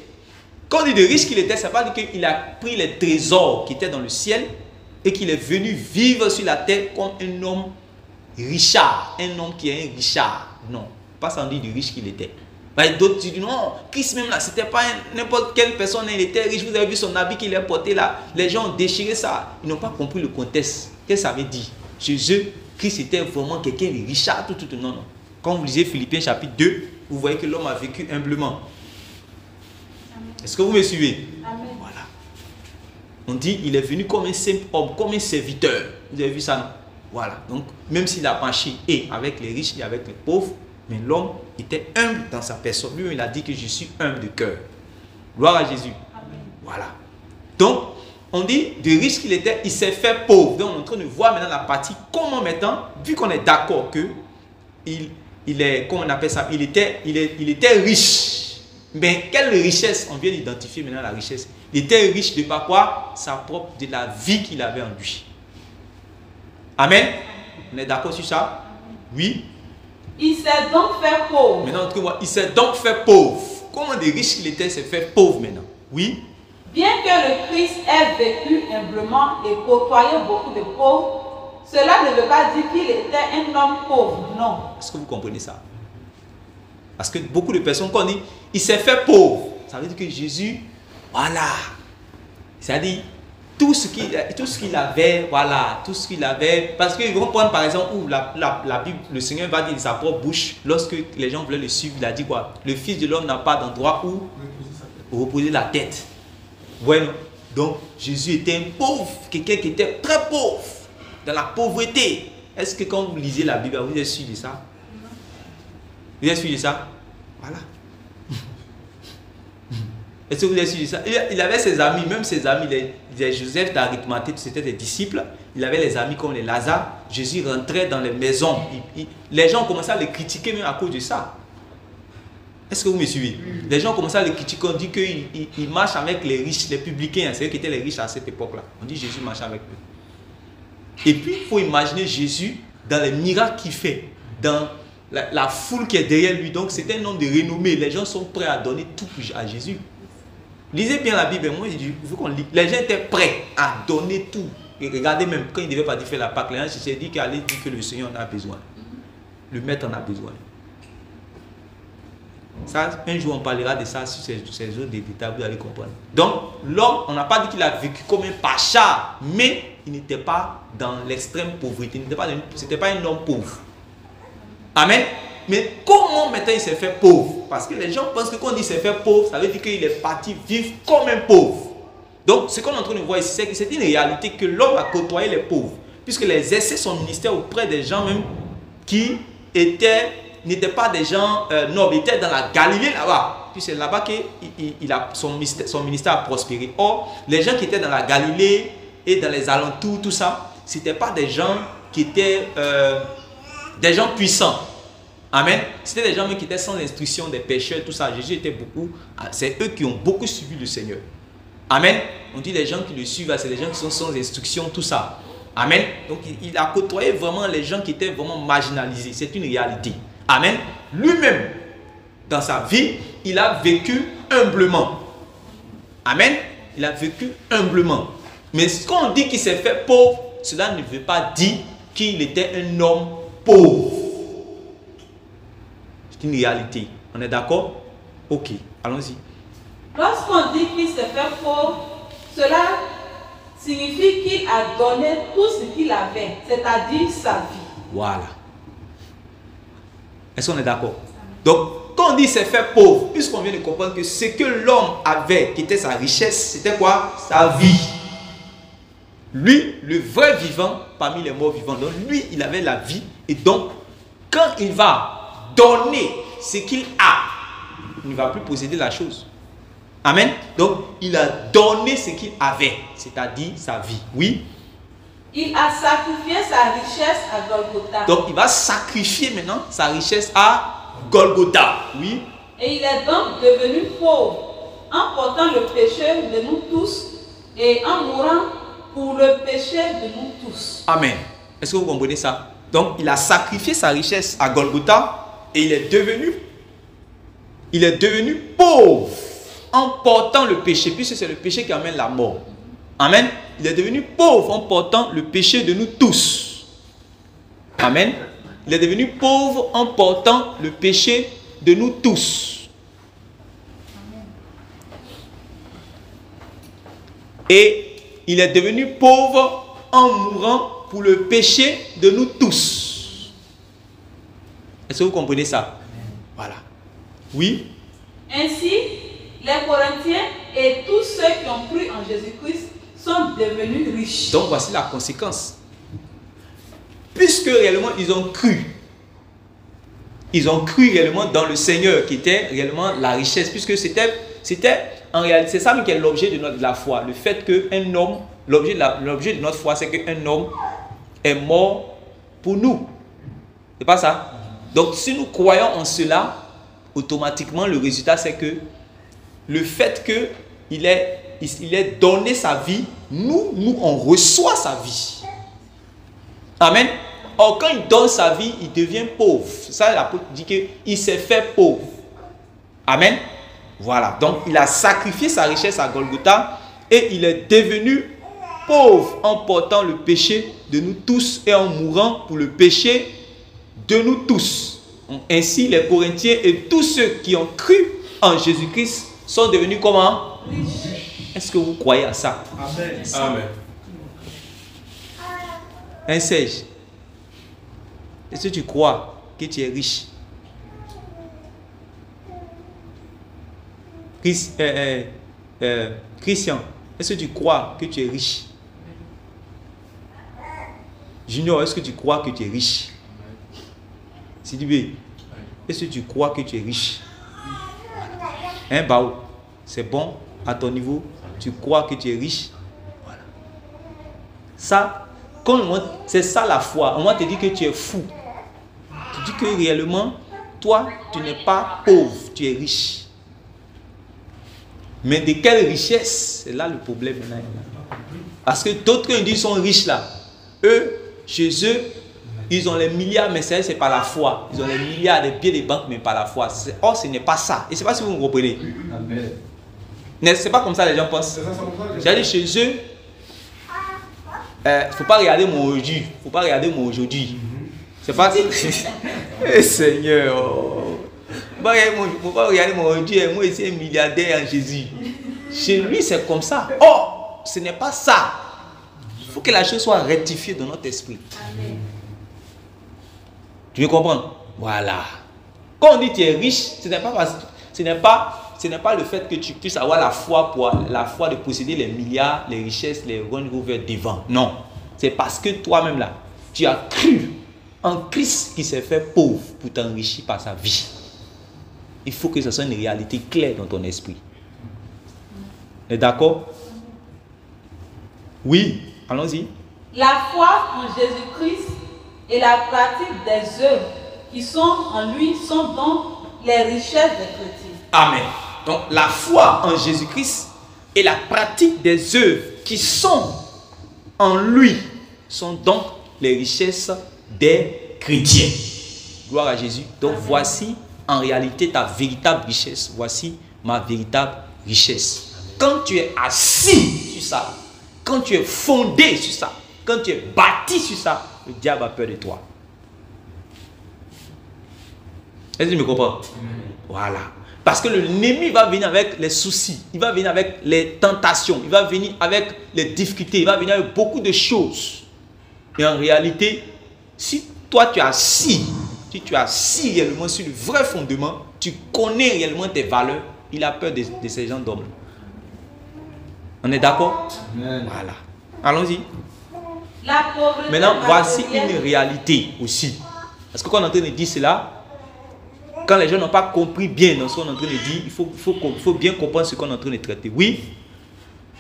Quand on dit de riche qu'il était, ça ne veut pas dire qu'il a pris les trésors qui étaient dans le ciel et qu'il est venu vivre sur la terre comme un homme richard, un homme qui est un richard. Non, pas sans dire du riche qu'il était. D'autres disent non, Christ même là, c'était pas n'importe quelle personne, il était riche. Vous avez vu son habit qu'il a porté là. Les gens ont déchiré ça. Ils n'ont pas compris le contexte. Qu'est-ce que ça veut dire? Jésus, Christ était vraiment quelqu'un de richard, tout. Non. Quand vous lisez Philippiens chapitre 2, vous voyez que l'homme a vécu humblement. Est-ce que vous me suivez? Amen. Voilà. On dit, il est venu comme un simple homme, comme un serviteur. Vous avez vu ça, non? Voilà. Donc, même s'il a marché et avec les riches et avec les pauvres, mais l'homme était humble dans sa personne. Lui, il a dit que je suis humble de cœur. Gloire à Jésus. Amen. Voilà. Donc, on dit, de riche qu'il était, il s'est fait pauvre. Donc, on est en train de voir maintenant la partie, comment maintenant, vu qu'on est d'accord que il est, comment on appelle ça, il était riche. Mais quelle richesse? On vient d'identifier maintenant la richesse. Il était riche de par quoi? Sa propre, de la vie qu'il avait en lui. Amen. On est d'accord sur ça? Oui. Il s'est donc fait pauvre. Maintenant, il s'est donc fait pauvre. Comment de riche qu'il était, s'est fait pauvre maintenant? Oui. Bien que le Christ ait vécu humblement et côtoyé beaucoup de pauvres, cela ne veut pas dire qu'il était un homme pauvre, non. Est-ce que vous comprenez ça? Parce que beaucoup de personnes, quand on dit il s'est fait pauvre, ça veut dire que Jésus, voilà. C'est-à-dire, tout ce qu'il avait, voilà, tout ce qu'il avait. Parce qu'ils vont prendre par exemple où la Bible, le Seigneur va dire de sa propre bouche, lorsque les gens voulaient le suivre, il a dit quoi? Le Fils de l'homme n'a pas d'endroit où reposer la tête. Bueno, donc Jésus était un pauvre, quelqu'un qui était très pauvre, dans la pauvreté. Est-ce que quand vous lisez la Bible, vous êtes sûr de ça? Vous êtes sûr de ça? Voilà. Est-ce que vous êtes sûr de ça? Il avait ses amis, même ses amis, les Joseph d'Arimathée, c'était des disciples. Il avait les amis comme les Lazare. Jésus rentrait dans les maisons. Les gens commençaient à le critiquer même à cause de ça. Est-ce que vous me suivez? Les gens commençaient à le critiquer. On dit qu'il marche avec les riches, les publicains. C'est eux qui étaient les riches à cette époque-là. On dit Jésus marche avec eux. Et puis, il faut imaginer Jésus dans les miracles qu'il fait, dans la foule qui est derrière lui. Donc, c'est un homme de renommée. Les gens sont prêts à donner tout à Jésus. Lisez bien la Bible. Moi, il faut qu'on lit. Les gens étaient prêts à donner tout. Et regardez même, quand il ne devait pas faire la Pâque, les gens se dit qu'il allait dire que le Seigneur en a besoin. Le Maître en a besoin. Ça, un jour, on parlera de ça sur ces autres détails, vous allez comprendre. Donc, l'homme, on n'a pas dit qu'il a vécu comme un pacha, mais il n'était pas dans l'extrême pauvreté. Ce n'était pas un homme pauvre. Amen. Mais comment maintenant il s'est fait pauvre? Parce que les gens pensent que quand il s'est fait pauvre, ça veut dire qu'il est parti vivre comme un pauvre. Donc, ce qu'on est en train de voir ici, c'est que c'est une réalité que l'homme a côtoyé les pauvres. Puisque les exerçait son ministère auprès des gens même qui n'étaient pas des gens nobles, ils étaient dans la Galilée là-bas. Puis c'est là-bas que son ministère a prospéré. Or, les gens qui étaient dans la Galilée et dans les alentours, tout ça, ce n'étaient pas des gens qui étaient des gens puissants. Amen. C'était des gens qui étaient sans instruction, des pécheurs, tout ça. Jésus était beaucoup. C'est eux qui ont beaucoup suivi le Seigneur. Amen. On dit les gens qui le suivent, c'est les gens qui sont sans instruction, tout ça. Amen. Donc il a côtoyé vraiment les gens qui étaient vraiment marginalisés. C'est une réalité. Amen. Lui-même, dans sa vie, il a vécu humblement. Amen. Il a vécu humblement. Mais quand on dit qu'il s'est fait pauvre, cela ne veut pas dire qu'il était un homme pauvre. C'est une réalité. On est d'accord? Ok, allons-y. Lorsqu'on dit qu'il s'est fait pauvre, cela signifie qu'il a donné tout ce qu'il avait, c'est-à-dire sa vie. Voilà. Est-ce qu'on est d'accord? Donc, quand on dit c'est fait pauvre, puisqu'on vient de comprendre que ce que l'homme avait, qui était sa richesse, c'était quoi? Sa vie. Lui, le vrai vivant parmi les morts vivants. Donc, lui, il avait la vie. Et donc, quand il va donner ce qu'il a, il ne va plus posséder la chose. Amen. Donc, il a donné ce qu'il avait, c'est-à-dire sa vie. Oui. Il a sacrifié sa richesse à Golgotha. Donc, il va sacrifier maintenant sa richesse à Golgotha. Oui. Et il est donc devenu pauvre en portant le péché de nous tous et en mourant pour le péché de nous tous. Amen. Est-ce que vous comprenez ça? Donc, il a sacrifié sa richesse à Golgotha et il est devenu pauvre en portant le péché, puisque c'est le péché qui amène la mort. Amen. Il est devenu pauvre en portant le péché de nous tous. Amen. Il est devenu pauvre en portant le péché de nous tous. Et il est devenu pauvre en mourant pour le péché de nous tous. Est-ce que vous comprenez ça? Voilà. Oui. Ainsi, les Corinthiens et tous ceux qui ont cru en Jésus-Christ sont devenus riches. Donc voici la conséquence. Puisque réellement ils ont cru réellement dans le Seigneur qui était réellement la richesse, puisque c'était en réalité, c'est ça qui est l'objet de la foi. Le fait qu'un homme, l'objet de notre foi, c'est qu'un homme est mort pour nous. C'est pas ça? Donc si nous croyons en cela, automatiquement le résultat c'est que le fait qu'il ait donné sa vie, nous on reçoit sa vie. Amen. Or quand il donne sa vie, il devient pauvre. Ça l'apôtre dit qu'il s'est fait pauvre. Amen. Voilà. Donc il a sacrifié sa richesse à Golgotha et il est devenu pauvre en portant le péché de nous tous et en mourant pour le péché de nous tous. Ainsi les Corinthiens et tous ceux qui ont cru en Jésus-Christ sont devenus comment? Est-ce que vous croyez à ça? Amen. Amen. Un Serge, est-ce que tu crois que tu es riche? Christian, est-ce que tu crois que tu es riche? Junior, est-ce que tu crois que tu es riche? Sidibé, est-ce que tu crois que tu es riche? Hein, Bao, c'est bon à ton niveau? Tu crois que tu es riche? Voilà. Ça, c'est ça la foi. On va te dire que tu es fou. Tu dis que réellement, toi, tu n'es pas pauvre, tu es riche. Mais de quelle richesse? C'est là le problème. Parce que d'autres, quand ils disent sont riches là, eux, chez eux, ils ont les milliards, mais c'est pas la foi. Ils ont les milliards des billets de banque, mais pas la foi. Or, ce n'est pas ça. Et je ne sais pas si vous me comprenez. C'est pas comme ça les gens pensent. J'ai dit chez eux, il ne faut pas regarder mon aujourd'hui. Il ne faut pas regarder mon aujourd'hui. C'est pas ça. Eh Seigneur. Il ne faut pas regarder mon aujourd'hui. Moi, je suis un milliardaire en Jésus. Chez lui, c'est comme ça. Oh, ce n'est pas ça. Il faut que la chose soit rectifiée dans notre esprit. Amen. Tu veux comprendre? Voilà. Quand on dit que tu es riche, ce n'est pas le fait que tu puisses avoir la foi de posséder les milliards, les richesses, les Range Rover devant. Non. C'est parce que toi-même là, tu as cru en Christ qui s'est fait pauvre pour t'enrichir par sa vie. Il faut que ce soit une réalité claire dans ton esprit. Est d'accord? Oui, allons-y. La foi en Jésus-Christ et la pratique des œuvres qui sont en lui sont donc les richesses des chrétiens. Amen. Donc la foi en Jésus-Christ et la pratique des œuvres qui sont en lui sont donc les richesses des chrétiens. Gloire à Jésus. Donc amen. Voici en réalité ta véritable richesse. Voici ma véritable richesse. Quand tu es assis sur ça, quand tu es fondé sur ça, quand tu es bâti sur ça, le diable a peur de toi. Est-ce que tu me comprends? Voilà. Parce que l'ennemi va venir avec les soucis, il va venir avec les tentations, il va venir avec les difficultés, il va venir avec beaucoup de choses. Et en réalité, si toi tu es assis, si tu es assis réellement sur le vrai fondement, tu connais réellement tes valeurs, il a peur de ces gens d'hommes. On est d'accord? Voilà. Allons-y. Maintenant, voici une réalité aussi. Parce que quand on est en train de dire cela, quand les gens n'ont pas compris bien dans ce qu'on est en train de dire, il faut bien comprendre ce qu'on est en train de traiter. Oui?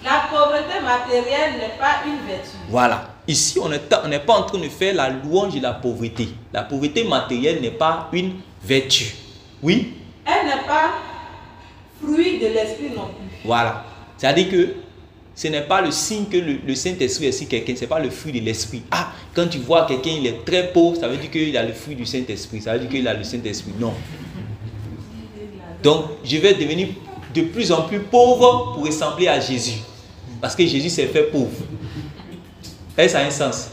La pauvreté matérielle n'est pas une vertu. Voilà. Ici, on n'est pas en train de faire la louange de la pauvreté. La pauvreté matérielle n'est pas une vertu. Oui? Elle n'est pas fruit de l'esprit non plus. Voilà. C'est-à-dire que ce n'est pas le signe que le Saint-Esprit est sur quelqu'un, ce n'est pas le fruit de l'esprit. Ah, quand tu vois quelqu'un, il est très pauvre, ça veut dire qu'il a le fruit du Saint-Esprit. Ça veut dire qu'il a le Saint-Esprit. Non. Donc, je vais devenir de plus en plus pauvre pour ressembler à Jésus. Parce que Jésus s'est fait pauvre. Et ça a un sens.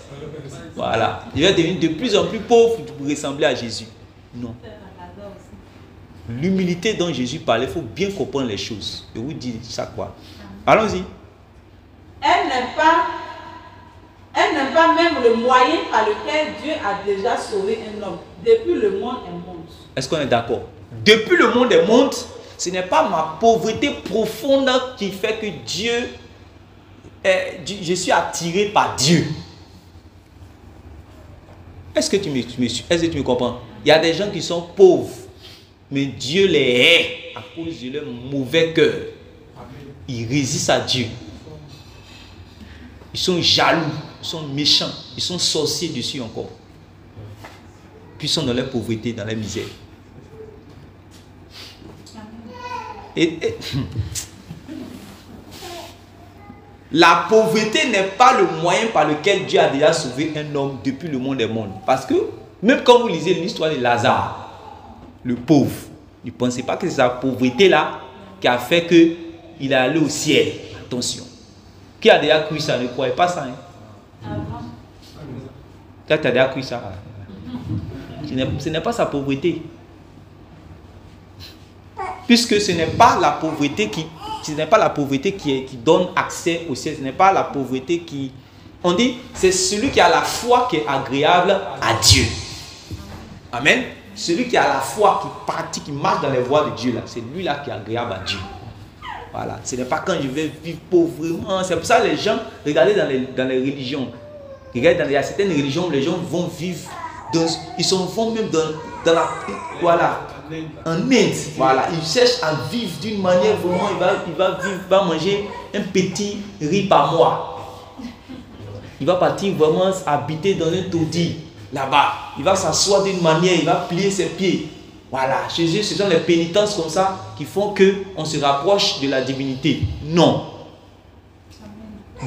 Voilà. Je vais devenir de plus en plus pauvre pour ressembler à Jésus. Non. L'humilité dont Jésus parlait, il faut bien comprendre les choses. Je vous dis ça quoi. Allons-y. elle n'est pas même le moyen par lequel Dieu a déjà sauvé un homme depuis le monde est monde. Est-ce qu'on est d'accord? Depuis le monde est monde, ce n'est pas ma pauvreté profonde qui fait que je suis attiré par Dieu. Est-ce que tu me comprends? Il y a des gens qui sont pauvres, mais Dieu les hait à cause de leur mauvais cœur. Ils résistent à Dieu. Ils sont jaloux, ils sont méchants, ils sont sorciers dessus encore. Puis ils sont dans leur pauvreté, dans leur misère. La pauvreté n'est pas le moyen par lequel Dieu a déjà sauvé un homme depuis le monde des mondes. Parce que, même quand vous lisez l'histoire de Lazare, le pauvre, ne pensez pas que c'est sa pauvreté-là qui a fait qu'il est allé au ciel. Attention. Qui a déjà cru ça? Ne croyez pas ça. Hein? Tu as déjà cru ça? Ce n'est pas sa pauvreté. Puisque ce n'est pas la pauvreté qui donne accès au ciel. Ce n'est pas la pauvreté qui... On dit, c'est celui qui a la foi qui est agréable à Dieu. Amen. Celui qui a la foi, qui pratique, qui marche dans les voies de Dieu, là, c'est lui-là qui est agréable à Dieu. Voilà. Ce n'est pas quand je vais vivre pauvrement. C'est pour ça que les gens, regardez dans les religions. Regardez, il y a certaines religions où les gens vont vivre, vont même dans la... Voilà. En Inde, voilà, il cherche à vivre d'une manière vraiment, il va manger un petit riz par mois. Il va partir vraiment habiter dans un taudis là-bas. Il va s'asseoir d'une manière, il va plier ses pieds. Voilà, chez eux, ce sont les pénitences comme ça qui font qu'on se rapproche de la divinité. Non.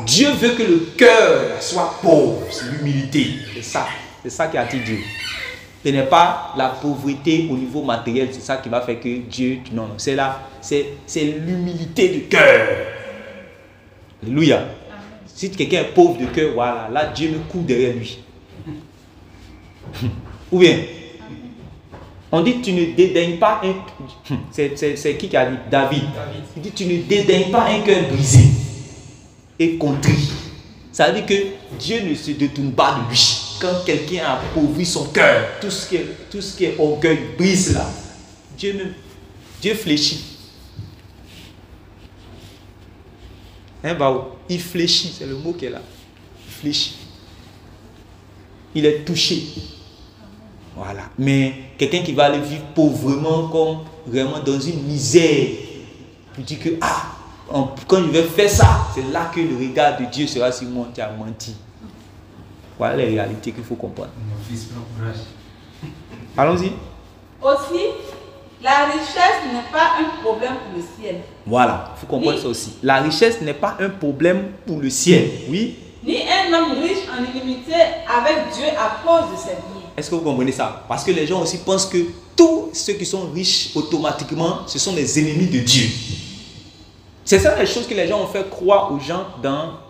Dieu veut que le cœur soit pauvre, c'est l'humilité. C'est ça qui attire Dieu. Ce n'est pas la pauvreté au niveau matériel, c'est ça qui va faire que Dieu... Non, non, c'est là, c'est l'humilité du cœur. Alléluia. Si quelqu'un est pauvre de cœur, voilà, là Dieu me court derrière lui. Ou bien, on dit tu ne dédaignes pas un... C'est qui a dit? David. Il dit tu ne dédaignes pas un cœur brisé et contrit. Ça veut dire que Dieu ne se détourne pas de lui. Quand quelqu'un a appauvri son cœur, tout ce qui est orgueil brise là. Dieu fléchit. Hein, il fléchit, c'est le mot qu'il a. Il fléchit. Il est touché. Voilà. Mais quelqu'un qui va aller vivre pauvrement, comme vraiment dans une misère, pour dire que quand je vais faire ça, c'est là que le regard de Dieu sera sur moi. Tu as menti. Voilà les réalités qu'il faut comprendre. Allons-y. Aussi, la richesse n'est pas un problème pour le ciel. Voilà, il faut comprendre ça aussi. La richesse n'est pas un problème pour le ciel. Oui. Ni un homme riche en illimité avec Dieu à cause de ses biens. Est-ce que vous comprenez ça? Parce que les gens aussi pensent que tous ceux qui sont riches automatiquement, ce sont des ennemis de Dieu. C'est ça les choses que les gens ont fait croire aux gens dans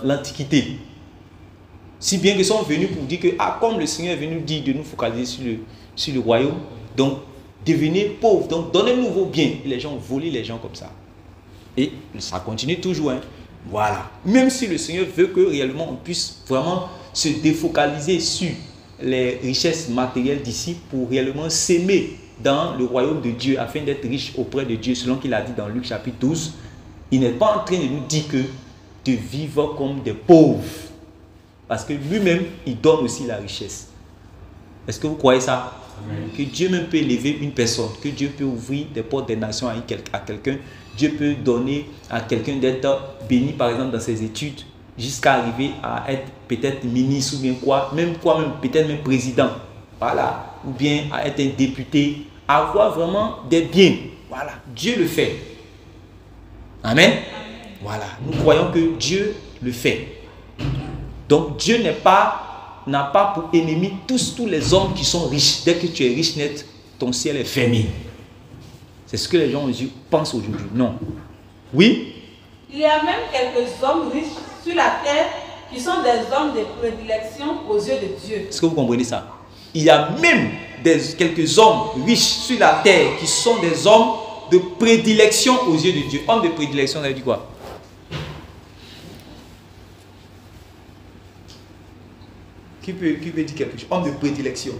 l'Antiquité. Si bien qu'ils sont venus pour dire que, comme le Seigneur est venu dire de nous focaliser sur le royaume, donc devenez pauvres, donc donnez-nous vos biens. Et les gens ont volé les gens comme ça. Et ça continue toujours. Hein. Voilà. Même si le Seigneur veut que réellement on puisse vraiment se défocaliser sur les richesses matérielles d'ici pour réellement s'aimer dans le royaume de Dieu afin d'être riche auprès de Dieu, selon qu'il a dit dans Luc chapitre 12, il n'est pas en train de nous dire que de vivre comme des pauvres. Parce que lui-même, il donne aussi la richesse. Est-ce que vous croyez ça? Amen. Que Dieu même peut élever une personne, que Dieu peut ouvrir des portes des nations à quelqu'un. Dieu peut donner à quelqu'un d'être béni, par exemple, dans ses études, jusqu'à arriver à être peut-être ministre ou bien quoi, même peut-être même président. Voilà. Ou bien à être un député, avoir vraiment des biens. Voilà. Dieu le fait. Amen. Voilà. Nous croyons que Dieu le fait. Donc Dieu n'a pas pour ennemi tous les hommes qui sont riches. Dès que tu es riche net, ton ciel est fermé. C'est ce que les gens pensent aujourd'hui. Non. Oui? Il y a même quelques hommes riches sur la terre qui sont des hommes de prédilection aux yeux de Dieu. Est-ce que vous comprenez ça? Il y a même quelques hommes riches sur la terre qui sont des hommes de prédilection aux yeux de Dieu. Homme de prédilection, ça veut dire quoi? Qui peut dire quelque chose? Homme de prédilection.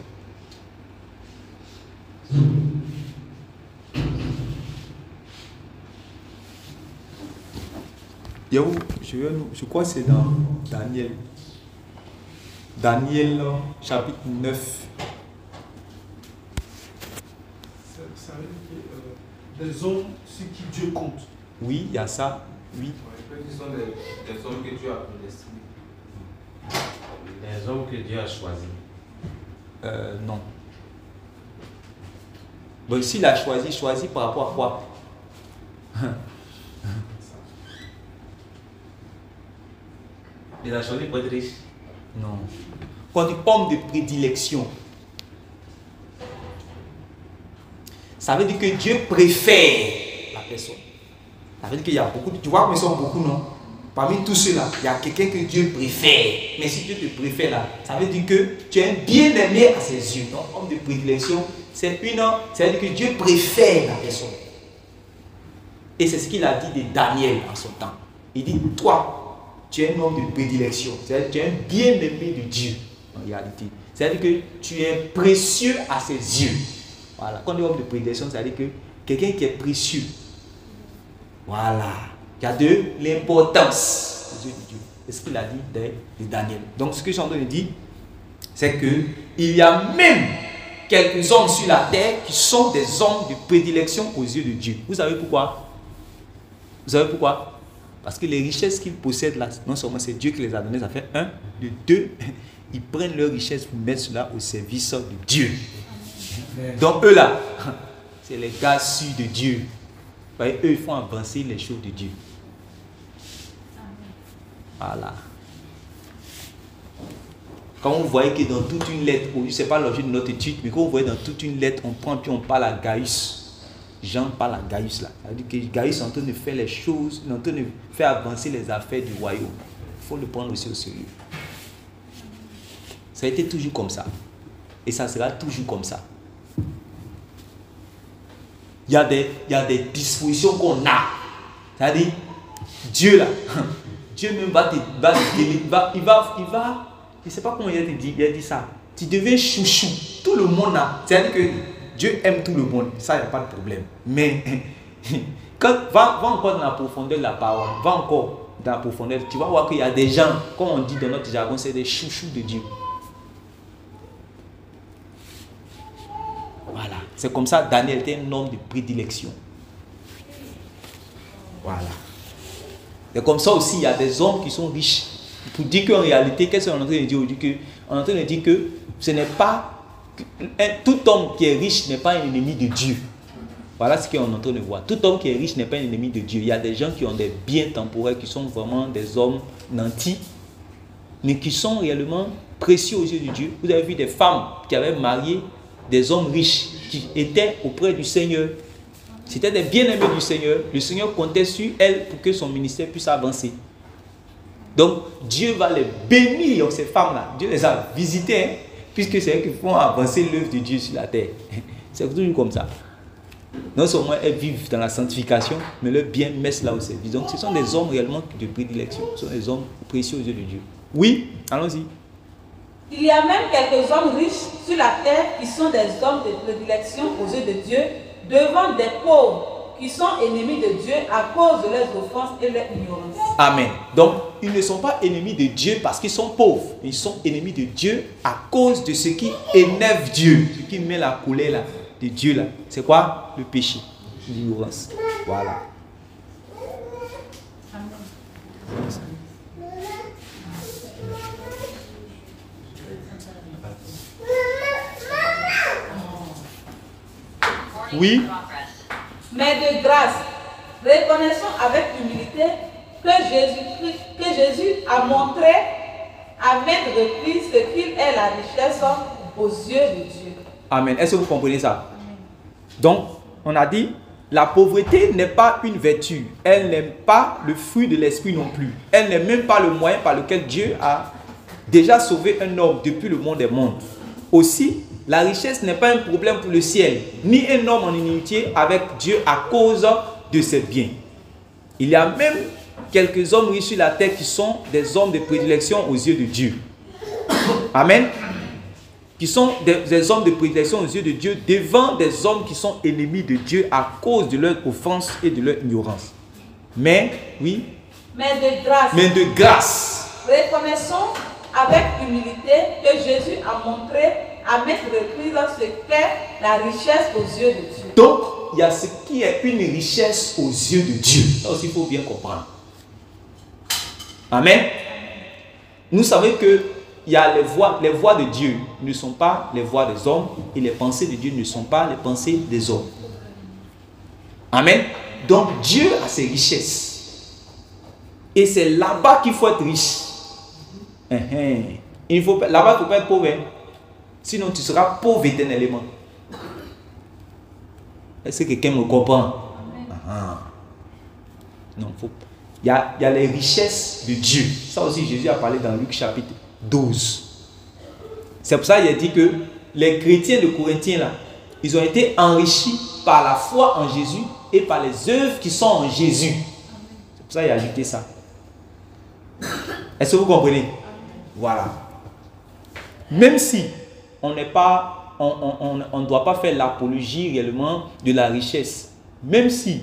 Je crois que c'est dans Daniel. Daniel, chapitre 9. Ça veut dire que des hommes sur qui Dieu compte. Oui, il y a ça. Oui. Ce sont des hommes que Dieu a prédestinés. Les hommes que Dieu a choisis. Non. Bon, s'il a choisi par rapport à quoi? Il a choisi pour être riche. Non. Quand on dit homme de prédilection, ça veut dire que Dieu préfère la personne. Ça veut dire qu'il y a beaucoup, tu vois, mais ils sont beaucoup, non? Parmi tous ceux-là, il y a quelqu'un que Dieu préfère. Mais si Dieu te préfère là, ça veut dire que tu es un bien-aimé à ses yeux. Donc, homme de prédilection, ça veut dire que Dieu préfère la personne. Et c'est ce qu'il a dit de Daniel en son temps. Il dit, toi, tu es un homme de prédilection. C'est-à-dire que tu es un bien-aimé de Dieu, en réalité. C'est-à-dire que tu es précieux à ses yeux. Voilà. Quand on dit homme de prédilection, c'est-à-dire que quelqu'un qui est précieux. Voilà. Il y a de l'importance aux yeux de Dieu. C'est ce qu'il a dit de Daniel. Donc, ce que je suis en train de dire, c'est qu'il y a même quelques hommes sur la terre qui sont des hommes de prédilection aux yeux de Dieu. Vous savez pourquoi? Vous savez pourquoi? Parce que les richesses qu'ils possèdent là, non seulement c'est Dieu qui les a données, ça fait un, de deux, ils prennent leurs richesses pour mettre cela au service de Dieu. Donc eux là, c'est les gars sûrs de Dieu. Eux, ils font avancer les choses de Dieu. Voilà. Quand vous voyez que dans toute une lettre, ce n'est pas l'objet de notre étude, mais quand vous voyez dans toute une lettre, on prend puis on parle à Gaius. Jean parle à Gaius là. Ça veut dire que Gaius est en train de faire les choses, est en train de faire avancer les affaires du royaume. Il faut le prendre aussi au sérieux. Ça a été toujours comme ça. Et ça sera toujours comme ça. Il y a des dispositions qu'on a. C'est-à-dire, Dieu là, Dieu même il va, je ne sais pas comment il a dit ça. Tu deviens chouchou. Tout le monde là. C'est-à-dire que Dieu aime tout le monde. Ça, il n'y a pas de problème. Mais, quand va encore dans la profondeur de la parole, va encore dans la profondeur, tu vas voir qu'il y a des gens, comme on dit dans notre jargon, c'est des chouchous de Dieu. Voilà. C'est comme ça, Daniel était un homme de prédilection. Voilà. Et comme ça aussi, il y a des hommes qui sont riches. Pour dire qu'en réalité, qu'est-ce qu'on est en train de dire aujourd'hui? On est en train de dire que ce n'est pas... Tout homme qui est riche n'est pas un ennemi de Dieu. Voilà ce qu'on est en train de voir. Tout homme qui est riche n'est pas un ennemi de Dieu. Il y a des gens qui ont des biens temporaires, qui sont vraiment des hommes nantis, mais qui sont réellement précieux aux yeux de Dieu. Vous avez vu des femmes qui avaient marié des hommes riches qui étaient auprès du Seigneur. C'était des bien-aimés du Seigneur. Le Seigneur comptait sur elles pour que son ministère puisse avancer. Donc, Dieu va les bénir, ces femmes-là. Dieu les a visitées, hein, puisque c'est elles qui font avancer l'œuvre de Dieu sur la terre. C'est toujours comme ça. Non seulement elles vivent dans la sanctification, mais leur bien met là au service. Donc, ce sont des hommes réellement de prédilection. Ce sont des hommes précieux aux yeux de Dieu. Oui, allons-y. Il y a même quelques hommes riches sur la terre qui sont des hommes de prédilection aux yeux de Dieu, devant des pauvres qui sont ennemis de Dieu à cause de leurs offenses et leur ignorance. Amen. Donc, ils ne sont pas ennemis de Dieu parce qu'ils sont pauvres. Ils sont ennemis de Dieu à cause de ce qui énerve Dieu, ce qui met la colère là, de Dieu là. C'est quoi? Le péché, l'ignorance. Voilà. Oui. Mais de grâce, reconnaissons avec humilité que Jésus a montré à maintes reprises ce qu'il est la richesse aux yeux de Dieu. Amen. Est-ce que vous comprenez ça? Donc, on a dit, la pauvreté n'est pas une vertu. Elle n'est pas le fruit de l'esprit non plus. Elle n'est même pas le moyen par lequel Dieu a déjà sauvé un homme depuis le monde des mondes. Aussi, la richesse n'est pas un problème pour le ciel, ni un homme en inimitié avec Dieu à cause de ses biens. Il y a même quelques hommes riches sur la terre qui sont des hommes de prédilection aux yeux de Dieu. Amen. Qui sont des hommes de prédilection aux yeux de Dieu devant des hommes qui sont ennemis de Dieu à cause de leur offense et de leur ignorance. Mais, oui. Mais de grâce. Mais de grâce. Reconnaissons avec humilité que Jésus a montré à mettre reprise ce qu'est la richesse aux yeux de Dieu. Donc, il y a ce qui est une richesse aux yeux de Dieu. Ça aussi, il faut bien comprendre. Amen. Nous savons que il y a les voies de Dieu ne sont pas les voies des hommes et les pensées de Dieu ne sont pas les pensées des hommes. Amen. Donc Dieu a ses richesses. Et c'est là-bas qu'il faut être riche. Là-bas, il ne faut pas être pauvre. Sinon, tu seras pauvre éternellement. Est-ce que quelqu'un me comprend? Non, faut pas. Il y a les richesses de Dieu. Ça aussi, Jésus a parlé dans Luc chapitre 12. C'est pour ça qu'il a dit que les chrétiens de Corinthiens, là, ils ont été enrichis par la foi en Jésus et par les œuvres qui sont en Jésus. C'est pour ça qu'il a ajouté ça. Est-ce que vous comprenez? Voilà. Même si on n'est pas, on ne doit pas faire l'apologie réellement de la richesse, même si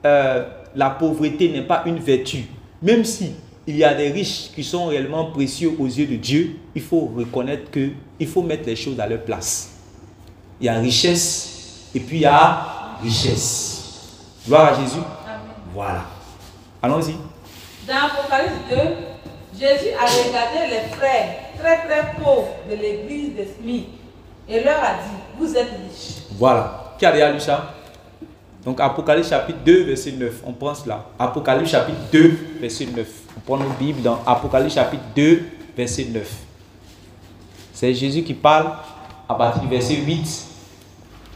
la pauvreté n'est pas une vertu, même si il y a des riches qui sont réellement précieux aux yeux de Dieu, il faut reconnaître que il faut mettre les choses à leur place. Il y a richesse et puis il y a richesse. Gloire à Jésus. Amen. Voilà. Allons-y. Dans Apocalypse 2, Jésus a regardé les frères très très pauvres de l'église de Smyrne et leur a dit, vous êtes riches. Voilà. Qui a déjà lu ça? Donc Apocalypse chapitre 2 verset 9. On prend cela. Apocalypse chapitre 2 verset 9. On prend nos Bibles dans Apocalypse chapitre 2 verset 9. C'est Jésus qui parle à partir du verset 8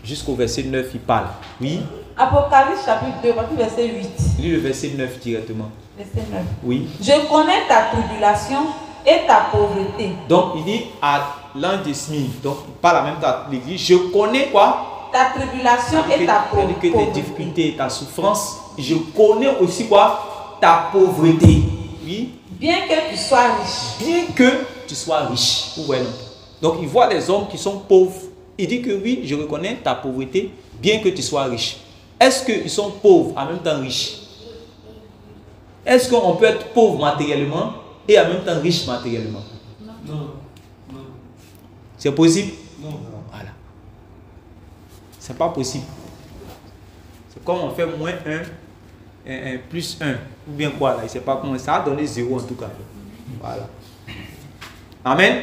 jusqu'au verset 9. Il parle. Oui. Apocalypse chapitre 2, verset 8. Lis le verset 9 directement. Verset 9. Oui. Je connais ta tribulation et ta pauvreté. Donc il dit à l'un des Smyrne. Donc il parle en même temps à l'église. Je connais quoi? Ta tribulation et ta pauvreté. Que tes difficultés, ta souffrance. Je connais aussi quoi? Ta pauvreté. Oui. Bien que tu sois riche. Bien que tu sois riche. Vous voyez, non? Donc il voit des hommes qui sont pauvres. Il dit que oui, je reconnais ta pauvreté, bien que tu sois riche. Est-ce qu'ils sont pauvres en même temps riches? Est-ce qu'on peut être pauvre matériellement et en même temps riche matériellement? Non. Non. C'est possible? Non. Voilà. C'est pas possible. C'est comme on fait moins 1, plus 1. Ou bien quoi là? Je ne sais pas comment. Ça a donné 0 en tout cas. Voilà. Amen.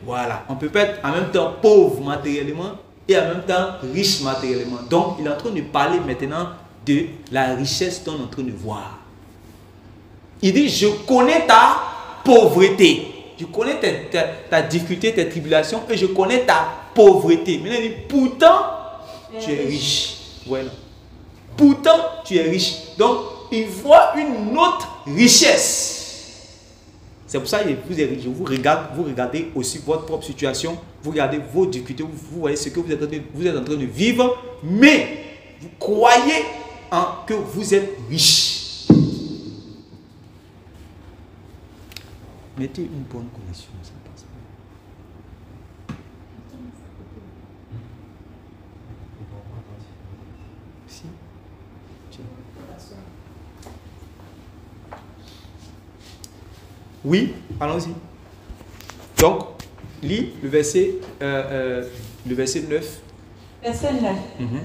Voilà. On peut pas être en même temps pauvre matériellement et en même temps riche matériellement. Donc, il est en train de parler maintenant de la richesse qu'on est en train de voir. Il dit, je connais ta pauvreté. Je connais ta difficulté, tes tribulations et je connais ta pauvreté. Maintenant, il dit, pourtant, tu es riche. Voilà. Pourtant, tu es riche. Donc, il voit une autre richesse. C'est pour ça que vous regardez aussi votre propre situation, vous regardez vos difficultés, vous voyez ce que vous êtes en train de vivre, mais vous croyez que vous êtes riche. Mettez une bonne connexion, ça passe. Si. Oui, allons-y. Donc, lis le verset 9. Verset 9.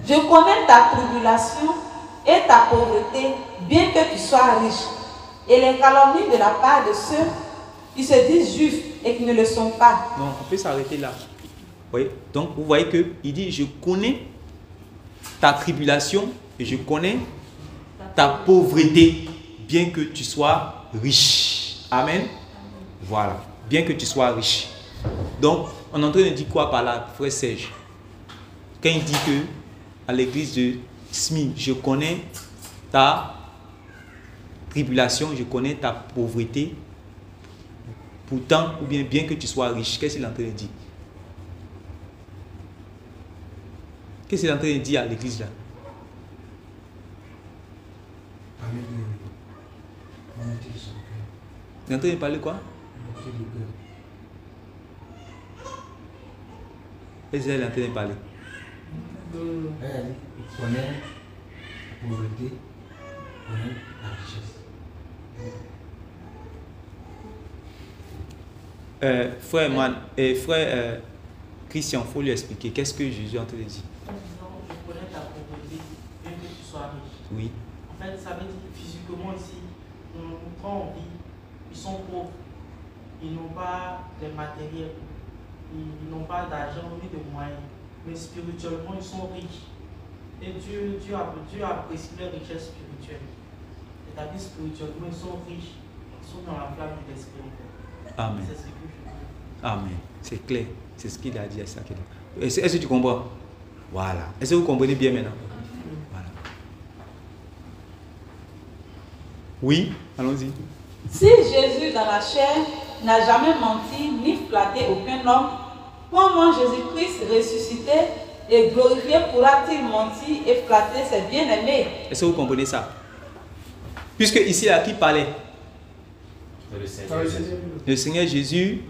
Je connais ta tribulation et ta pauvreté, bien que tu sois riche, et les calomnies de la part de ceux qui se disent juifs et qui ne le sont pas. Non, on peut s'arrêter là. Oui. Donc, vous voyez qu'il dit, je connais ta tribulation et je connais ta pauvreté, bien que tu sois riche. Amen. Voilà. Bien que tu sois riche. Donc, on est en train de dire quoi par là, frère Serge? Quand il dit que à l'église de Smyrne, je connais ta tribulation, je connais ta pauvreté, pourtant, ou bien que tu sois riche, qu'est-ce qu'il est en train de dire? Qu'est-ce qu'il est en train de dire à l'église là? Il est en train de parler quoi? Qu'est-ce qu'elle est en train de parler? Il connaît la pauvreté, il connaît la richesse. Frère Christian, il faut lui expliquer qu'est-ce que Jésus est en train de dire. Je connais ta pauvreté, bien que tu sois riche. Oui. En fait, ça veut dire physiquement ici, quand on vit, ils sont pauvres. Ils n'ont pas de matériel, ils n'ont pas d'argent ni de moyens. Mais spirituellement, ils sont riches. Et Dieu apprécie leur richesse spirituelle. C'est-à-dire spirituellement, ils sont riches, ils sont dans la flamme de l'esprit. Amen. C'est ce que je veux. Amen. C'est clair. C'est ce qu'il a dit à ça. Est-ce que tu comprends? Voilà. Est-ce que vous comprenez bien maintenant? Voilà. Oui, allons-y. Si Jésus dans la chair n'a jamais menti ni flatté aucun homme, comment Jésus-Christ ressuscité et glorifié pourra-t-il mentir et flatter ses bien-aimés? Est-ce que vous comprenez ça? Puisque ici, à qui parlait? Le Seigneur Jésus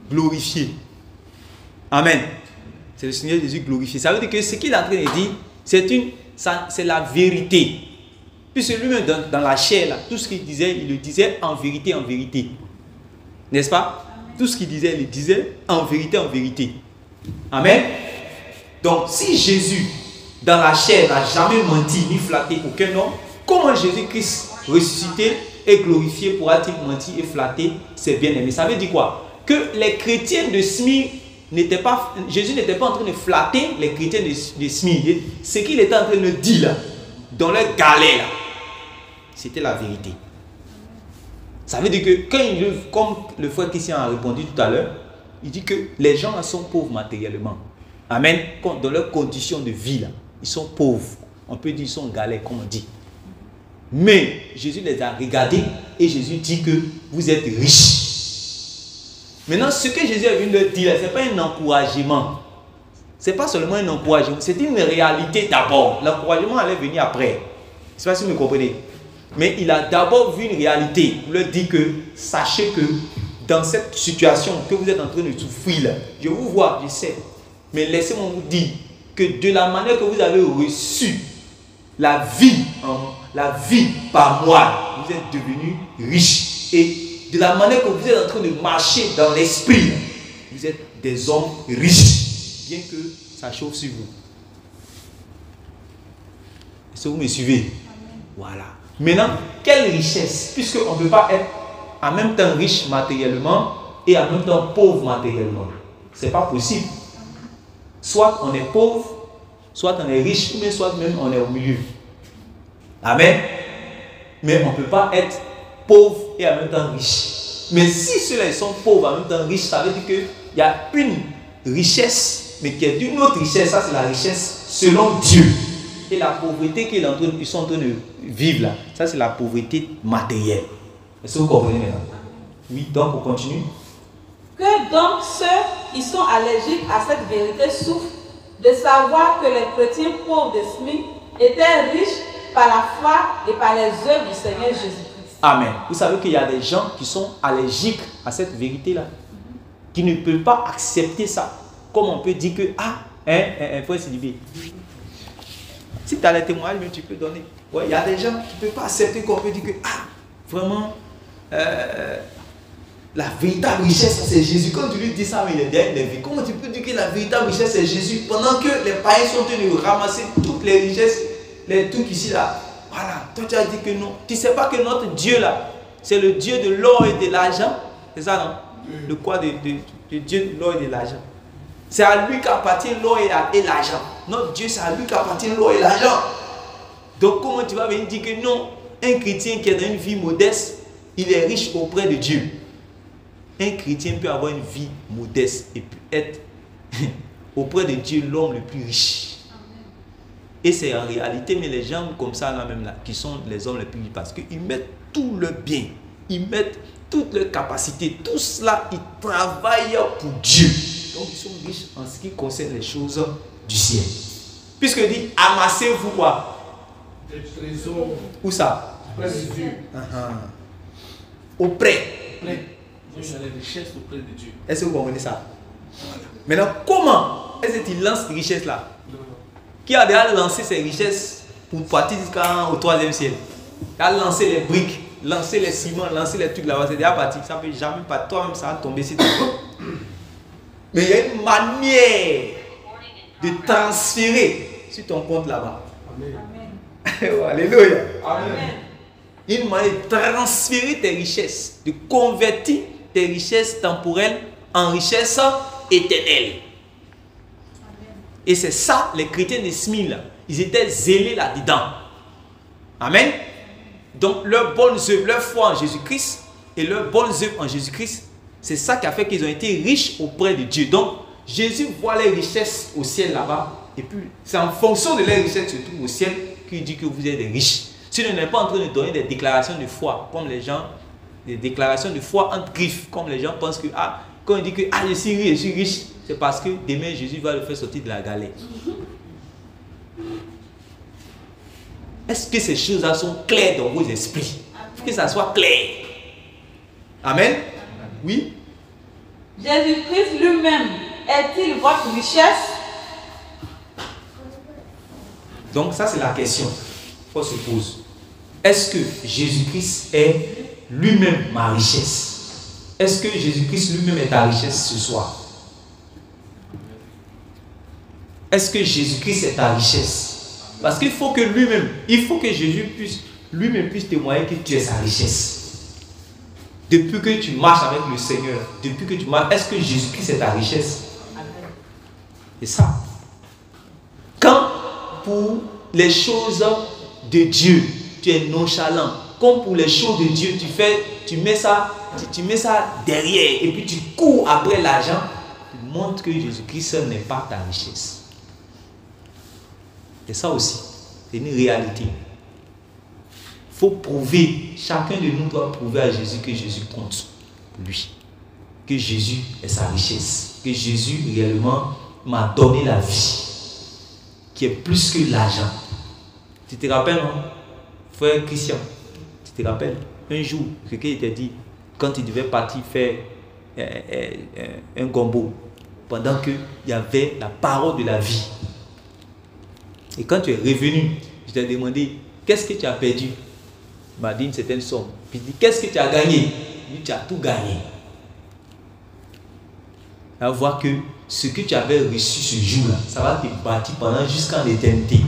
glorifié. Amen. C'est le Seigneur Jésus glorifié. Ça veut dire que ce qu'il est en train de dire, c'est la vérité. Puisque lui-même dans la chair, là, tout ce qu'il disait, il le disait en vérité, en vérité. N'est-ce pas? Amen. Tout ce qu'il disait, il le disait en vérité, en vérité. Amen. Donc, si Jésus, dans la chair, n'a jamais menti ni flatté aucun homme, comment Jésus-Christ ressuscité et glorifié pourra-t-il mentir et flatter ses bien-aimés? Ça veut dire quoi? Que les chrétiens de Smyrne Jésus n'était pas en train de flatter les chrétiens de Smyrne. Ce qu'il était en train de dire là, dans leur galère, c'était la vérité. Ça veut dire que quand comme le frère Christian a répondu tout à l'heure, il dit que les gens là sont pauvres matériellement. Amen. Dans leurs conditions de vie là, ils sont pauvres. On peut dire qu'ils sont en galère, comme on dit. Mais Jésus les a regardés et Jésus dit que vous êtes riches. Maintenant, ce que Jésus est venu leur dire, ce n'est pas un encouragement. Ce n'est pas seulement un encouragement, c'est une réalité d'abord. L'encouragement allait venir après. Je ne sais pas si vous me comprenez. Mais il a d'abord vu une réalité. Il leur dit que, sachez que dans cette situation que vous êtes en train de souffrir, là, je vous vois, je sais. Mais laissez-moi vous dire que de la manière que vous avez reçu la vie par moi, vous êtes devenus riches. Et de la manière que vous êtes en train de marcher dans l'esprit, vous êtes des hommes riches, bien que ça chauffe sur vous. Est-ce que vous me suivez? Amen. Voilà. Maintenant, quelle richesse? Puisqu'on ne peut pas être en même temps riche matériellement et en même temps pauvre matériellement. Ce n'est pas possible. Soit on est pauvre, soit on est riche, mais soit même on est au milieu. Amen. Mais on ne peut pas être pauvre et en même temps riche. Mais si ceux-là sont pauvres en même temps riches, ça veut dire qu'il y a une richesse, mais qui est une autre richesse. Ça, c'est la richesse selon Dieu. Et la pauvreté qu'ils sont en train de vivre là, ça, c'est la pauvreté matérielle. Est-ce que vous comprenez maintenant? Oui, donc on continue. Que donc ceux qui sont allergiques à cette vérité souffrent de savoir que les chrétiens pauvres de Smyrne étaient riches par la foi et par les œuvres du Seigneur Jésus-Christ. Amen. Vous savez qu'il y a des gens qui sont allergiques à cette vérité-là, qui ne peuvent pas accepter ça. Comme on peut dire que, frère Sylvie, si tu as les témoignages, tu peux donner. Ouais, il y a des gens qui ne peuvent pas accepter qu'on peut dire que, vraiment, la véritable richesse, c'est Jésus. Quand tu lui dis ça, mais il est derrière les vies. Comment tu peux dire que la véritable richesse, c'est Jésus, pendant que les païens sont en train de ramasser toutes les richesses, les trucs ici, là. Voilà, toi tu as dit que non. Tu ne sais pas que notre Dieu là, c'est le Dieu de l'or et de l'argent. C'est ça, non? Le quoi de Dieu de l'or et de l'argent. C'est à lui qu'appartient l'or et l'argent. Notre Dieu, c'est à lui qu'appartient l'or et l'argent. Donc comment tu vas venir dire que non? Un chrétien qui est dans une vie modeste, il est riche auprès de Dieu. Un chrétien peut avoir une vie modeste et peut être auprès de Dieu l'homme le plus riche. Et c'est en réalité, mais les gens comme ça là même là, qui sont les hommes les plus riches, parce qu'ils mettent tout leur bien, ils mettent toutes leurs capacités, tout cela, ils travaillent pour Dieu. Donc ils sont riches en ce qui concerne les choses du ciel. Puisque dit, amassez-vous quoi? Des trésors. Où ça? Auprès de Dieu. Auprès. Les richesses auprès de Dieu. Est-ce que vous comprenez ça? Maintenant, comment est-ce que tu lances ces richesses-là? Qui a déjà lancé ces richesses pour partir jusqu'au 3e ciel? Qui a lancé les briques, lancé les ciments, lancé les trucs là-bas, c'est déjà parti. Ça ne peut jamais pas. Toi-même, ça va tomber sur toi. Mais il y a une manière de transférer sur ton compte là-bas. Amen. Alléluia. Amen. Une manière de transférer tes richesses, de convertir tes richesses temporelles en richesses éternelles. Et c'est ça, les chrétiens de Smyrne, ils étaient zélés là-dedans. Amen. Donc, leur bonne œuvre, leur foi en Jésus-Christ et leur bonne œuvre en Jésus-Christ, c'est ça qui a fait qu'ils ont été riches auprès de Dieu. Donc, Jésus voit les richesses au ciel là-bas. Et puis, c'est en fonction de les richesses qui se trouvent au ciel qu'il dit que vous êtes des riches. Si on n'est pas en train de donner des déclarations de foi, comme les gens, des déclarations de foi entre griffes, comme les gens pensent que, quand on dit que je suis riche, c'est parce que demain Jésus va le faire sortir de la galère. Est-ce que ces choses-là sont claires dans vos esprits? Il faut que ça soit clair. Amen. Oui. Jésus-Christ lui-même est-il votre richesse? Donc ça c'est la question qu'on se pose. Est-ce que Jésus-Christ est lui-même ma richesse? Est-ce que Jésus-Christ lui-même est ta richesse ce soir? Est-ce que Jésus-Christ est ta richesse? Parce qu'il faut que lui-même, il faut que Jésus puisse lui-même puisse témoigner que tu es sa richesse. Depuis que tu marches avec le Seigneur, depuis que tu marches, est-ce que Jésus-Christ est ta richesse? C'est ça. Quand pour les choses de Dieu, tu es nonchalant, comme pour les choses de Dieu, tu mets ça derrière et puis tu cours après l'argent, tu montres que Jésus-Christ n'est pas ta richesse. C'est ça aussi, c'est une réalité. Il faut prouver, chacun de nous doit prouver à Jésus que Jésus compte pour lui. Que Jésus est sa richesse. Que Jésus réellement m'a donné la vie. Qui est plus que l'argent. Tu te rappelles, non? Frère Christian, tu te rappelles? Un jour, ce qu'il t'a dit, quand il devait partir faire un gombo, pendant qu'il y avait la parole de la vie. Et quand tu es revenu, je t'ai demandé, qu'est-ce que tu as perdu? Il m'a dit une certaine somme. Puis il dit, qu'est-ce que tu as gagné? Il dit, tu as tout gagné. À voir que ce que tu avais reçu ce jour-là, ça va te bâtir pendant jusqu'en l'éternité.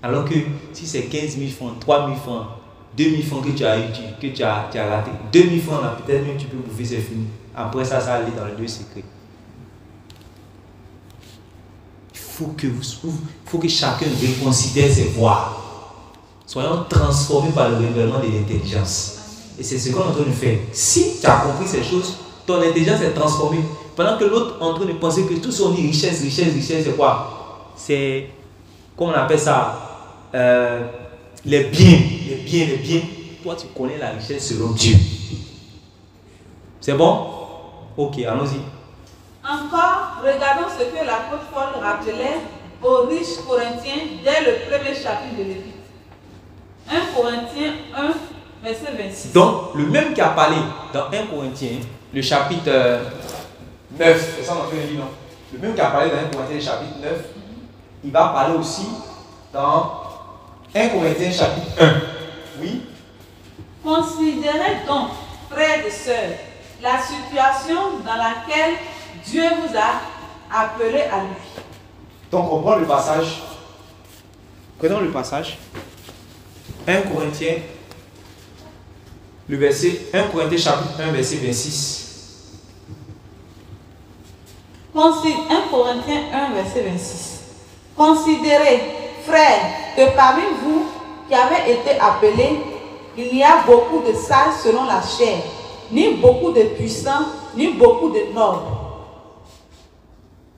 Alors que si c'est 15 000 francs, 3 000 francs, 2 000 francs que tu as eu, que tu as raté, 2 000 francs là, peut-être même tu peux bouffer, c'est fini. Après ça, ça va aller dans le lieu secret. Il faut que chacun reconsidère ses voies. Soyons transformés par le révèlement de l'intelligence. Et c'est ce qu'on est en train de faire. Si tu as compris ces choses, ton intelligence est transformée. Pendant que l'autre est en train de penser que tout son richesse, c'est quoi? C'est, comment on appelle ça? Les biens. Toi, tu connais la richesse selon Dieu. C'est bon? Ok, allons-y. Encore, regardons ce que l'apôtre Paul rappelait aux riches Corinthiens dès le premier chapitre de l'Épître. 1 Corinthiens 1, verset 26. Donc, le même qui a parlé dans 1 Corinthiens, le chapitre 9, c'est ça on fait un livre, non? Le même qui a parlé dans 1 Corinthiens, chapitre 9, il va parler aussi dans 1 Corinthiens, chapitre 1. Oui? Considérez donc, frères et sœurs, la situation dans laquelle Dieu vous a appelé à lui. Donc, on prend le passage. Prenons le passage. 1 Corinthiens, le verset 1 Corinthiens chapitre 1 verset 26. 1 Corinthiens 1 verset 26. Considérez, frères, que parmi vous qui avez été appelés, il y a beaucoup de sages selon la chair, ni beaucoup de puissants, ni beaucoup de nobles.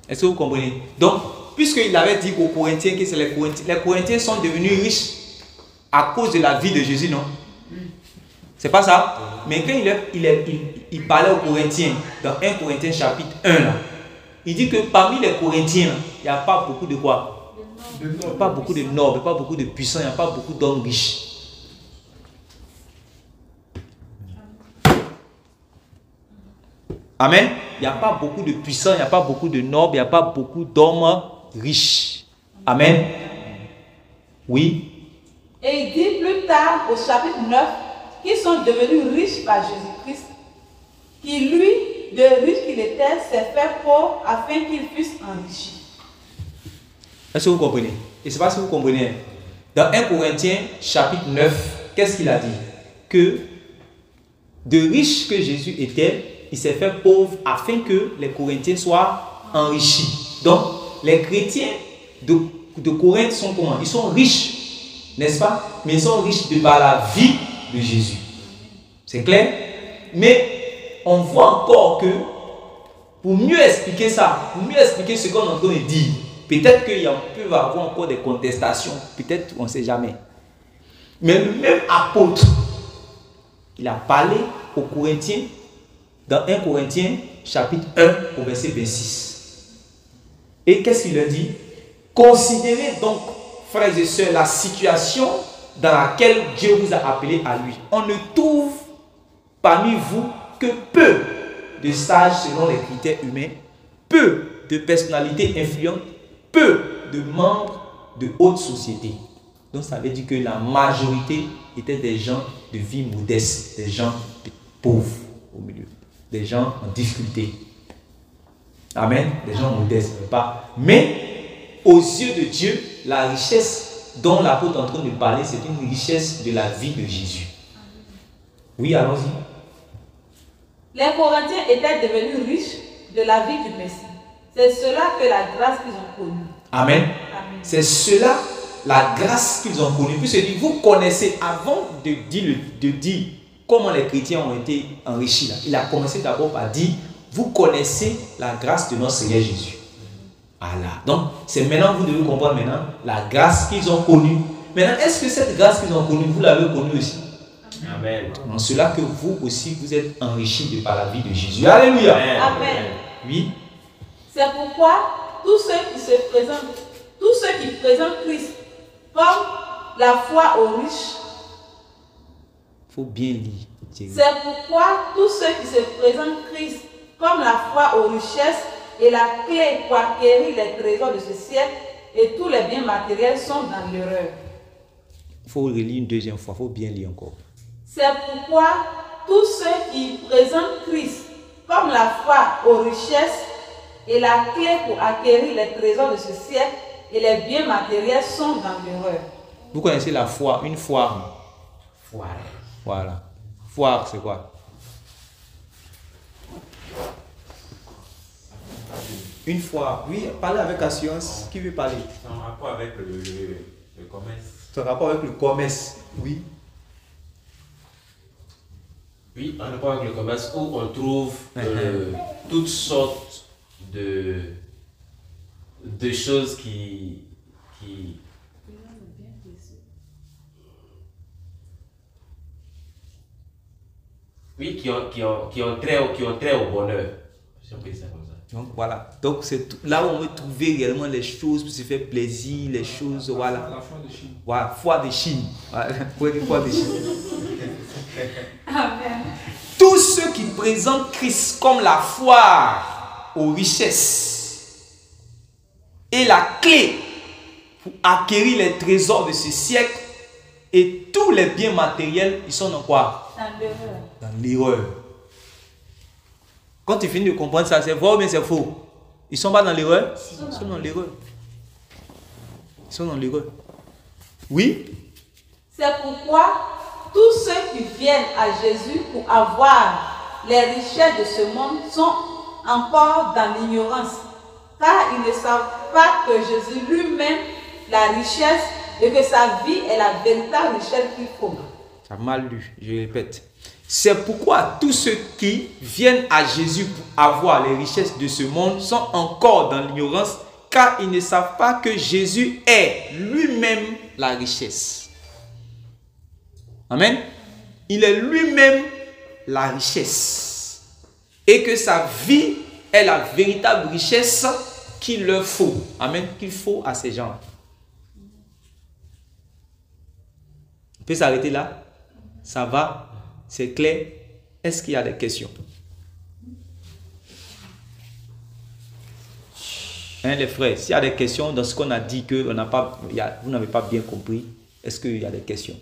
Est-ce que vous comprenez? Donc, puisqu'il avait dit aux Corinthiens que c'est les Corinthiens sont devenus riches à cause de la vie de Jésus, non? C'est pas ça? Mais quand il parlait aux Corinthiens, dans 1 Corinthiens chapitre 1, là, il dit que parmi les Corinthiens, il n'y a pas beaucoup de quoi? Il n'y a pas beaucoup de nobles, il n'y a pas beaucoup de puissants, il n'y a pas beaucoup d'hommes riches. Amen. il n'y a pas beaucoup de puissants, il n'y a pas beaucoup de nobles, il n'y a pas beaucoup d'hommes riches. Amen. Oui. Et il dit plus tard au chapitre 9 qu'ils sont devenus riches par Jésus-Christ, qui lui, de riche qu'il était, s'est fait pauvre afin qu'il puisse enrichir. Est-ce que vous comprenez? Et c'est pas si vous comprenez. Dans 1 Corinthiens chapitre 9, qu'est-ce qu'il a dit? Que de riche que Jésus était, il s'est fait pauvre afin que les Corinthiens soient enrichis. Donc, les chrétiens de Corinthe sont comment? Ils sont riches, n'est-ce pas? Mais ils sont riches de par la vie de Jésus. C'est clair? Mais on voit encore que pour mieux expliquer ça, pour mieux expliquer ce qu'on est en train de dire, peut-être qu'il peut y avoir encore des contestations, peut-être on ne sait jamais. Mais le même apôtre, il a parlé aux Corinthiens dans 1 Corinthiens chapitre 1 au verset 26. Et qu'est-ce qu'il leur dit? Considérez donc, frères et sœurs, la situation dans laquelle Dieu vous a appelé à lui. On ne trouve parmi vous que peu de sages selon les critères humains, peu de personnalités influentes, peu de membres de haute société. Donc ça veut dire que la majorité étaient des gens de vie modeste, des gens pauvres au milieu, des gens en difficulté. Amen. Des gens modestes, pas. Mais aux yeux de Dieu, la richesse dont l'apôtre est en train de parler, c'est une richesse de la vie de Jésus. Oui, allons-y. Les Corinthiens étaient devenus riches de la vie du Messie. C'est cela que la grâce qu'ils ont connue. Amen. Amen. C'est cela, la grâce qu'ils ont connue. Puis se dit, vous connaissez, avant de dire comment les chrétiens ont été enrichis, là, il a commencé d'abord par dire, vous connaissez la grâce de notre Seigneur Jésus. Voilà. Donc, c'est maintenant, vous devez comprendre maintenant la grâce qu'ils ont connue. Maintenant, est-ce que cette grâce qu'ils ont connue, vous l'avez connue aussi? Amen. En cela que vous aussi, vous êtes enrichis de par la vie de Jésus. Alléluia. Amen. Oui. C'est pourquoi tous ceux qui présentent Christ comme la foi aux riches, Il faut bien lire. c'est pourquoi tous ceux qui se présentent Christ comme la foi aux richesses et la clé pour acquérir les trésors de ce siècle et tous les biens matériels sont dans l'erreur. Il faut relire une deuxième fois, il faut bien lire encore. C'est pourquoi tous ceux qui présentent Christ comme la foi aux richesses et la clé pour acquérir les trésors de ce siècle et les biens matériels sont dans l'erreur. Vous connaissez la foire, une foire. Foire. Voilà. Foire, c'est quoi? Une foire. Oui, parlez avec assurance. Qui veut parler? C'est en rapport avec le commerce. C'est en rapport avec le commerce. Oui. Oui, en rapport avec le commerce où on trouve toutes sortes de choses qui ont trait au bonheur. Si on peut dire ça comme ça. Donc voilà. Donc c'est là où on veut trouver réellement les choses pour se faire plaisir, les choses, voilà. La foi de Chine. Voilà, foire de Chine. Voilà. Foire de Chine. Amen. Tous ceux qui présentent Christ comme la foire aux richesses et la clé pour acquérir les trésors de ce siècle et tous les biens matériels, ils sont dans quoi? Dans l'erreur. Dans l'erreur. Quand tu finis de comprendre ça, c'est vrai ou bien c'est faux? Ils sont pas dans l'erreur? Ils sont dans l'erreur. Ils sont dans l'erreur. Oui? C'est pourquoi tous ceux qui viennent à Jésus pour avoir les richesses de ce monde sont encore dans l'ignorance, car ils ne savent pas que Jésus lui-même, la richesse, et que sa vie est la véritable richesse qu'il faut. Ça a mal lu, je répète. C'est pourquoi tous ceux qui viennent à Jésus pour avoir les richesses de ce monde sont encore dans l'ignorance, car ils ne savent pas que Jésus est lui-même la richesse. Amen. Il est lui-même la richesse. Et que sa vie est la véritable richesse qu'il leur faut. Amen. Qu'il faut à ces gens. On peut s'arrêter là? Ça va? C'est clair? Est-ce qu'il y a des questions? Hein, les frères, s'il y a des questions dans ce qu'on a dit que vous n'avez pas bien compris, est-ce qu'il y a des questions?